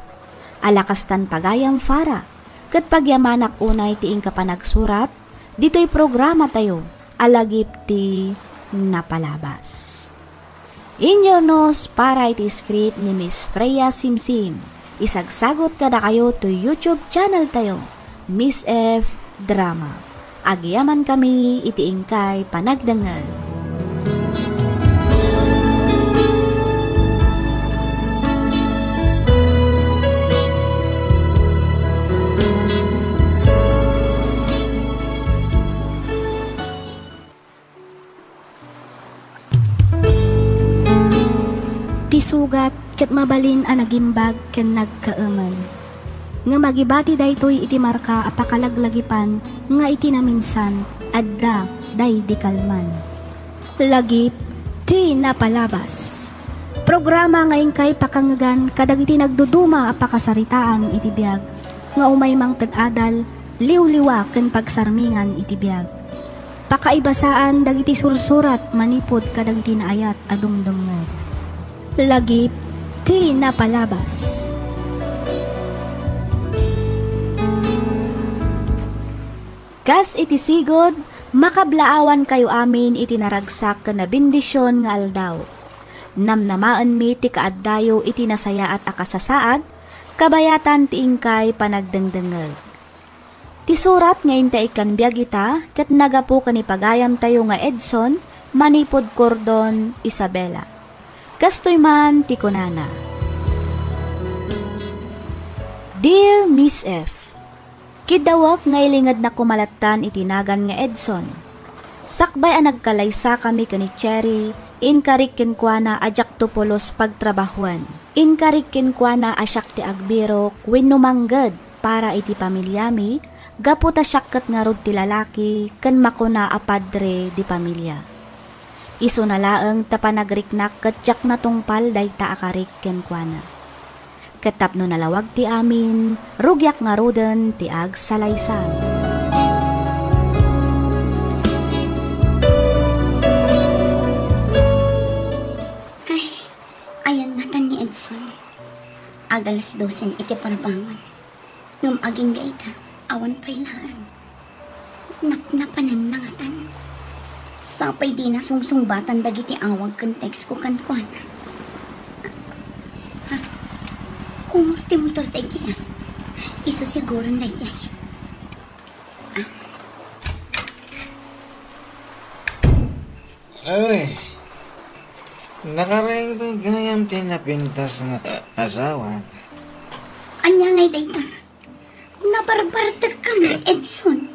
Alakastan pagayam, Farah. Kat pagyamanak unay ti ingkapanagsurat, dito'y programa tayo, alagip ti napalabas. Inyo nos para iti script ni Miss Freya Simsim. Isagsagot kada kayo to YouTube channel tayo, Miss F Drama. Agyaman kami iti ingkay panagdangal. Sugat ket mabalin a nagimbag ken nagkaengan. Nga magibati daytoy iti marka apakalaglagipan nga iti naminsan adda day di kalman. Lagip ti napalabas. Programa nga ingkay pakangagan kadagiti nagduduma apakasaritaan iti biag nga umay mang tad-adal liw-liwa ken pagsarmingan iti biag. Pakaibasaan dagiti sursurat manipod kadagiti naayat adungdungngad. Lagip ti napalabas. Kas iti sigod, makablaawan kayo amin iti naragsak na bendisyon nga aldaw. Namnamaan mi ti kaaddayo iti nasaya at akasasaad, kabayatan ti ingkay panagdengdengeg. Ti surat nga inta ikan biyagita, ket nagapo kanipagayam tayo nga Edson, manipod Cordon, Isabela. Kastoy man ti kunana. Dear Miss F, kidawak nga ilingad na kumalatan itinagan nga Edson. Sakbay ang nagkalaysa kami kani Cherry, inkarik kenkwana ajak tupulos pagtrabahuan. Inkarik kenkwana asyak ti agbiro wenno mangged para iti pamilyami, gaputa syakket nga rod ti lalaki ken makuna a padre di pamilya. Iso na laeng tapanagrik-nak katyak na tungpal day taakarik kenkwana. Katapno nalawag ti amin, rugyak nga roden ti ag salaysan. Ay, ayan natan ni Edson. Agalas 12 iti parbangan. Nung aging gaita, awan pailaan. Napnapanan na ngatan. Sapay di na sungsungbatan dagiti awag kan text ko kan kuan. Ha? Kung ti motor tayo iso siguro na yan. Ay, nakaraing ba ganyan tinapintas nga asawa? Anya ngay dayta. Nabarbartag ka nga, Edson.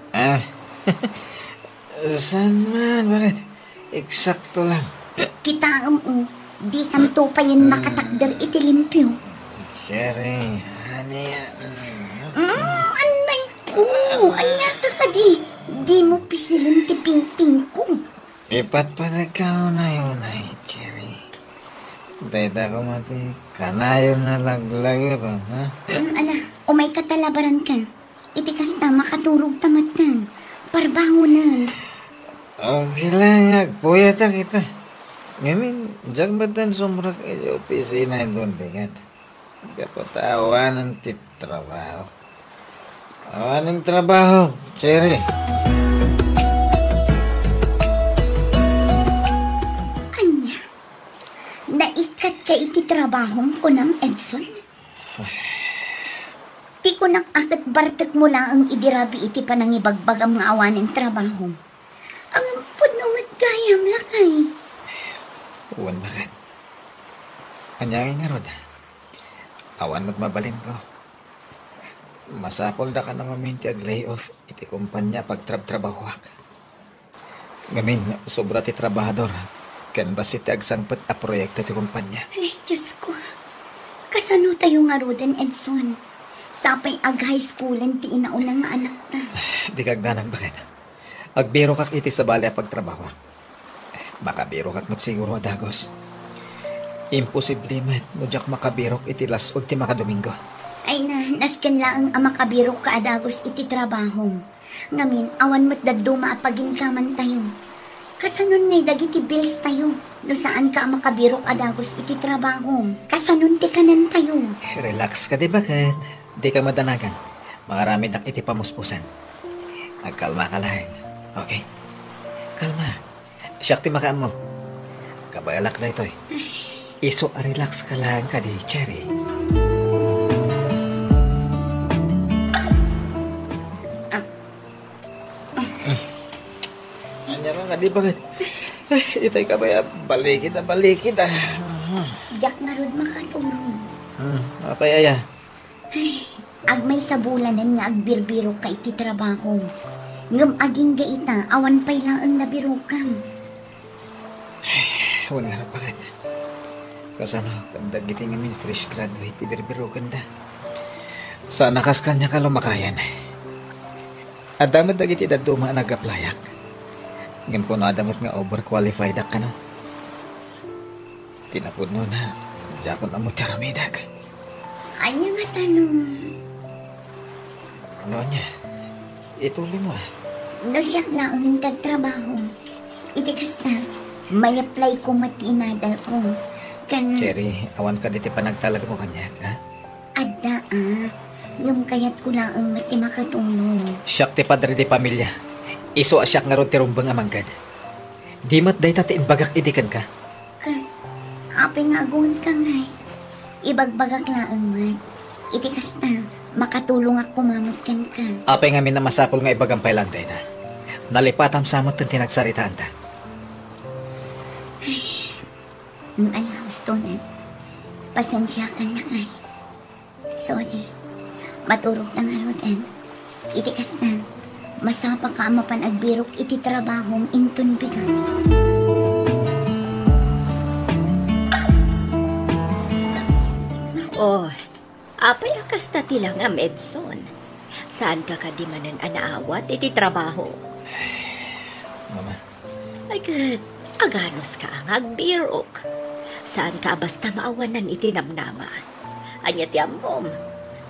Saan man? Bakit? Eksakto lang. Kita di kanto pa yun makatakder iti limpyo. Sherry, ano yan? Anay ko. Anya ka di. Di mo pisilin ti ping-ping ko. Ipatpadag ka na yun ay, Cherry. Dayta ko mati, kanayo na laglag ba, ha? Ala, umay katalabaran ka. Iti kasta makaturog tamatan. Parbangunan. Okay lang, agpuyata kita. Ngayon, dyan ba tan sumrak ay opisina doon bigat? Kapatawan ng titrabaho. Awan ng trabaho, Cherry. Anya, naikat ka iti trabahong ko ng Edson? Ti ko nakakat bartek mo lang ang idirabi iti panangibagbag ang mga awan ng trabaho. Ang punungat gayam lakay. Uwan bakit? Anyangin nga rod. Awan mo't mabalin ko. Masapol da ka na maminti ag layoff iti kumpanya pagtrab-trabahwak. Ngamin, sobra ti trabahador. Kan ba si ti agsangpet a proyekto ti kumpanya? Ay, Diyos ko. Kasano tayo nga roden, Edson? Sapay ag high schoolan ti inaulang nga anak ta. Di kagdanag bakit? Agbiro kak iti sa bali a pagtrabahwak. Baka biro kak magsiguro adagos. Imposible man, nudyak makabirok iti lasod ti makadomingo. Ay na, nasken lang ang makabirok ka adagos iti trabaho. Ngamin, awan mo't daddo maapagin kaman tayo. Kasanon ngay dagiti bills tayo. No saan ka makabirok adagos iti trabaho. Kasanon ti kanan tayo. Relax ka di bakit? Di ka madanagan. Makarami dak iti pamuspusan. Agkalma ka lang. Okay? Kalma. Siyak ti makaan mo. Kabayalak na ito eh. Iso relax ka lang ka di, Cherry. Anya ka nga di bakit? Itay ka ba balikid na balikid ah. Jack na rod makatulong. Okay, aya. Ay, agmay sa bulanan nga agbirbiro ka iti trabaho. Ngam aging gaita, awan pa'y lang ang nabiro ka. Huwag nga bakit. Kasama, kandag iti ngamin fresh graduate, ibirbiro kanda. Sa nakas kanya ka lumakayan. Adamot dagiti daduma nag-applyak. Ngam ko na adamot nga overqualified ka no. Tinapod mo na, jakon ang mutaramidag. Anya nga tanong. Ano niya? Ituloy mo ah. No siya lang ang trabaho. Iti kasta, may apply ko matinadal ko. Cherry, awan ka diti panagtalag mo kanya, ha? Ada ngam kayat ko lang ang mati makatulong. Siyak ti padre di pamilya. Iso asyak nga ron ti rumbang amanggad. Di mat day tati imbagak idikan ka. Apay nga agungan ka ngay. Ibagbagak lang ang mat. Iti kasta, makatulong ako mamutkan ka. Apay nga minamasapol nga ibagampay lang day na. Nalipatam samot ang tinagsaritaan ta. Nung alam gusto na, pasensya ka lang ay. Sorry, maturog na nga rodan. Iti kasta, masapa ka mapan agbirok iti trabahong inton bigan. Oh, apay akasta tilang am Edson. Saan ka kadimanan anaawat iti trabaho? Mama. Ay good, aganos ka ang agbirok. Saan ka basta maawanan iti namnaman? Anya ti amom,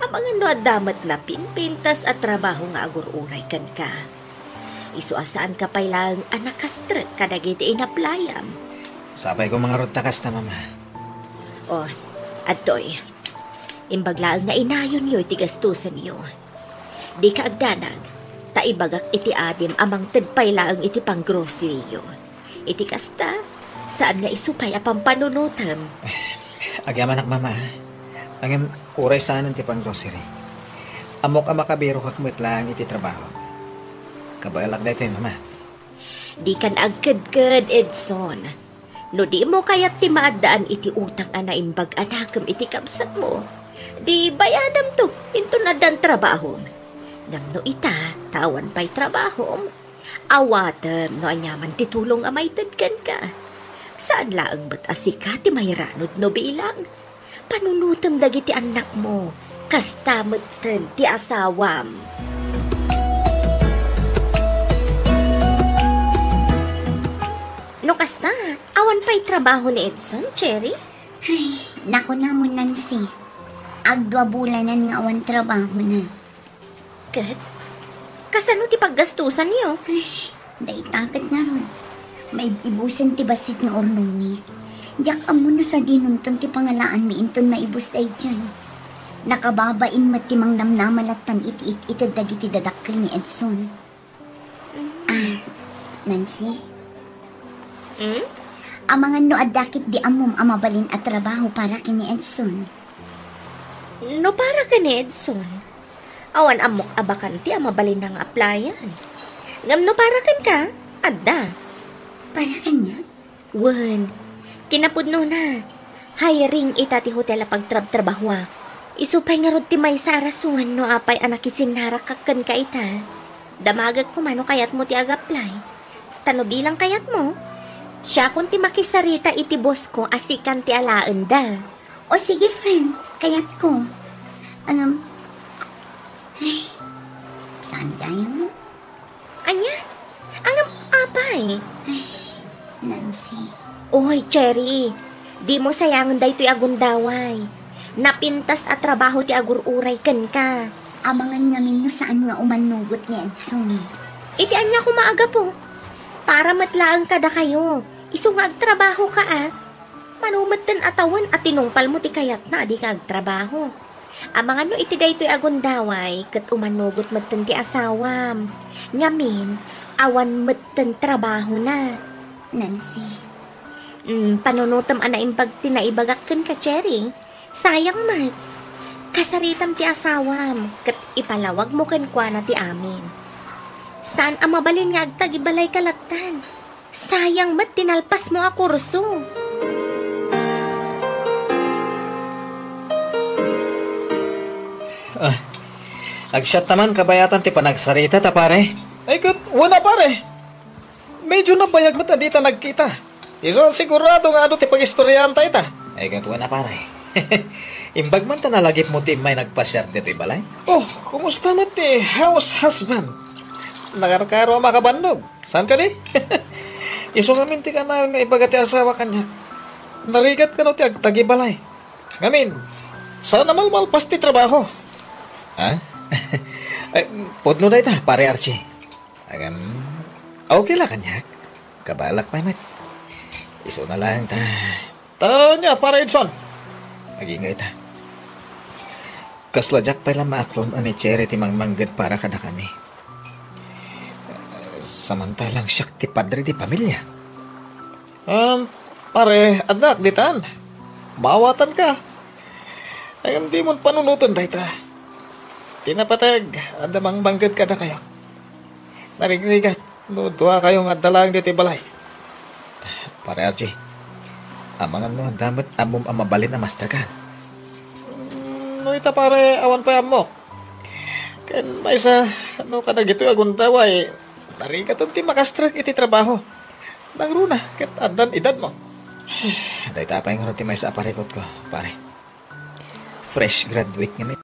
amangan no adamat na pinpintas at trabaho nga agururay kan ka. Isuasaan ka pa'y lang anakastret kadagiti inaplayam. Sabay ko mga rotakas na mama. Oh, atoy. Imbaglaang na inayon yo iti gastusan iyo. Di ka agdanag, taibagak iti adim amang tedpay lang iti pang grocery yo. Iti kasta, saan nga isupay apang panunutan? Agyaman ak mama. Ang uray saan ti pang grocery. Amok ang makabiro kakmit lang iti trabaho. Kabayalak dito mama. Di kan agkad-kad, Edson. No di mo kayat ti maadaan iti utang ana imbag anakam iti kabsat mo. Di bayadam to, into na dan trabaho. Namno ita, tawan pa'y trabaho. Awatam no anyaman titulong amay tadkan ka. Saan laang ba't asika ti mayranod no bilang? Panunutam dagiti anak mo, kastamatan ti asawam. No kasta, awan pa'y trabaho ni Edson, Cherry? Ay, nako na mo, Nancy. Agdwa bulanan nga awan trabaho na. Kat? Kasano ti paggastusan niyo? Ay, dahi takat nga ron. May ibusan ti basit nga ornumi. Diyak amo na sa dinunton ti pangalaan mi inton maibus day dyan. Nakababain matimang namnamalatan iti dagiti dadakkel ni Edson. Nancy? Amangan no adakit di amom amabalin at trabaho para kini Edson. No para kini Edson? Awan amok abakan ti amabalin ng applyan. Ngam no para kan ka? Adda. Para kanya? Wan. Kinapudno na. Hiring ita ti hotel pagtrab-trabahwa. Isupay nga rod ti may sarasuhan no apay anak isinharak kakan ka ita. Damagag ko mano kayat mo ti agaplay. Tano bilang kayat mo? Siya kung ti makisarita iti boss ko asikan ti alaan da. O sige friend, kayat ko. Ay, saan kaya mo? Anya? Apay? Ay, Nancy. Oy, Cherry. Di mo sayangan da ito'y agundaway. Napintas at trabaho ti agur-uray kan ka. Amangan namin no saan nga umanugot ni Edson. Iti anya ko maaga po. Para matlaang kada kayo. Isu nga agtrabaho ka Manumatan atawan at tinungpal mo ti kayat na di ka agtrabaho. Amangan no iti daytoy agundaway kat umanugot matan ti asawam. Ngamin, awan matan trabaho na. Nancy. Panunutam ana impag tinaibagakkan ka, Cherry. Sayang mat. Kasaritam ti asawam kat ipalawag mo kan kwa na ti amin. Saan amabalin nga agtagibalay kalatan? Sayang mat tinalpas mo a kurso. Agsyat naman kabayatan ti panagsarita ta pare. Ay kat, wala pare. Medyo nabayag mo ta dita nagkita. Iso sigurado nga ti pag-istoryahan tayo ta. Ay kat, wala pare. Imbag man ta nalagip mo ti may nagpasyar dito balay. Oh, kumusta na ti house husband? Nakarkaro ang makabandog. Saan ka di? Iso ngamin ti ka na nga ibagati asawa kanya. Narigat ka no ti agtagibalay. Ngamin, saan naman malpas ti trabaho? Ha? Ay, podno na ita, pare Archie. Agam, okay lang kanyak. Kabalak pa mat. Iso na lang ta. Tanya, pare Edson. Magingay ta. Kasladyak pa lang maaklon ani Cherry ti mangmanggad para kada kami. Samantalang siyak ti padre di pamilya. Pare, anak, ditan. Bawatan ka. Ayam di mo panunutan tayo ta. Tinapatag, adamang banggad ka na kayo. Narigrigat, dua kayong adalang dito balay. Pare Archie, amangan mo damat amom amabalin na master ka. No ita pare, awan pa mo. Kan may isa, ano ka na gito aguntaway. Narigat ti makastrak iti trabaho. Nangruna, kat adan edad mo. Dahil tapay nga rin ti may sa aparikot ko, pare. Fresh graduate nga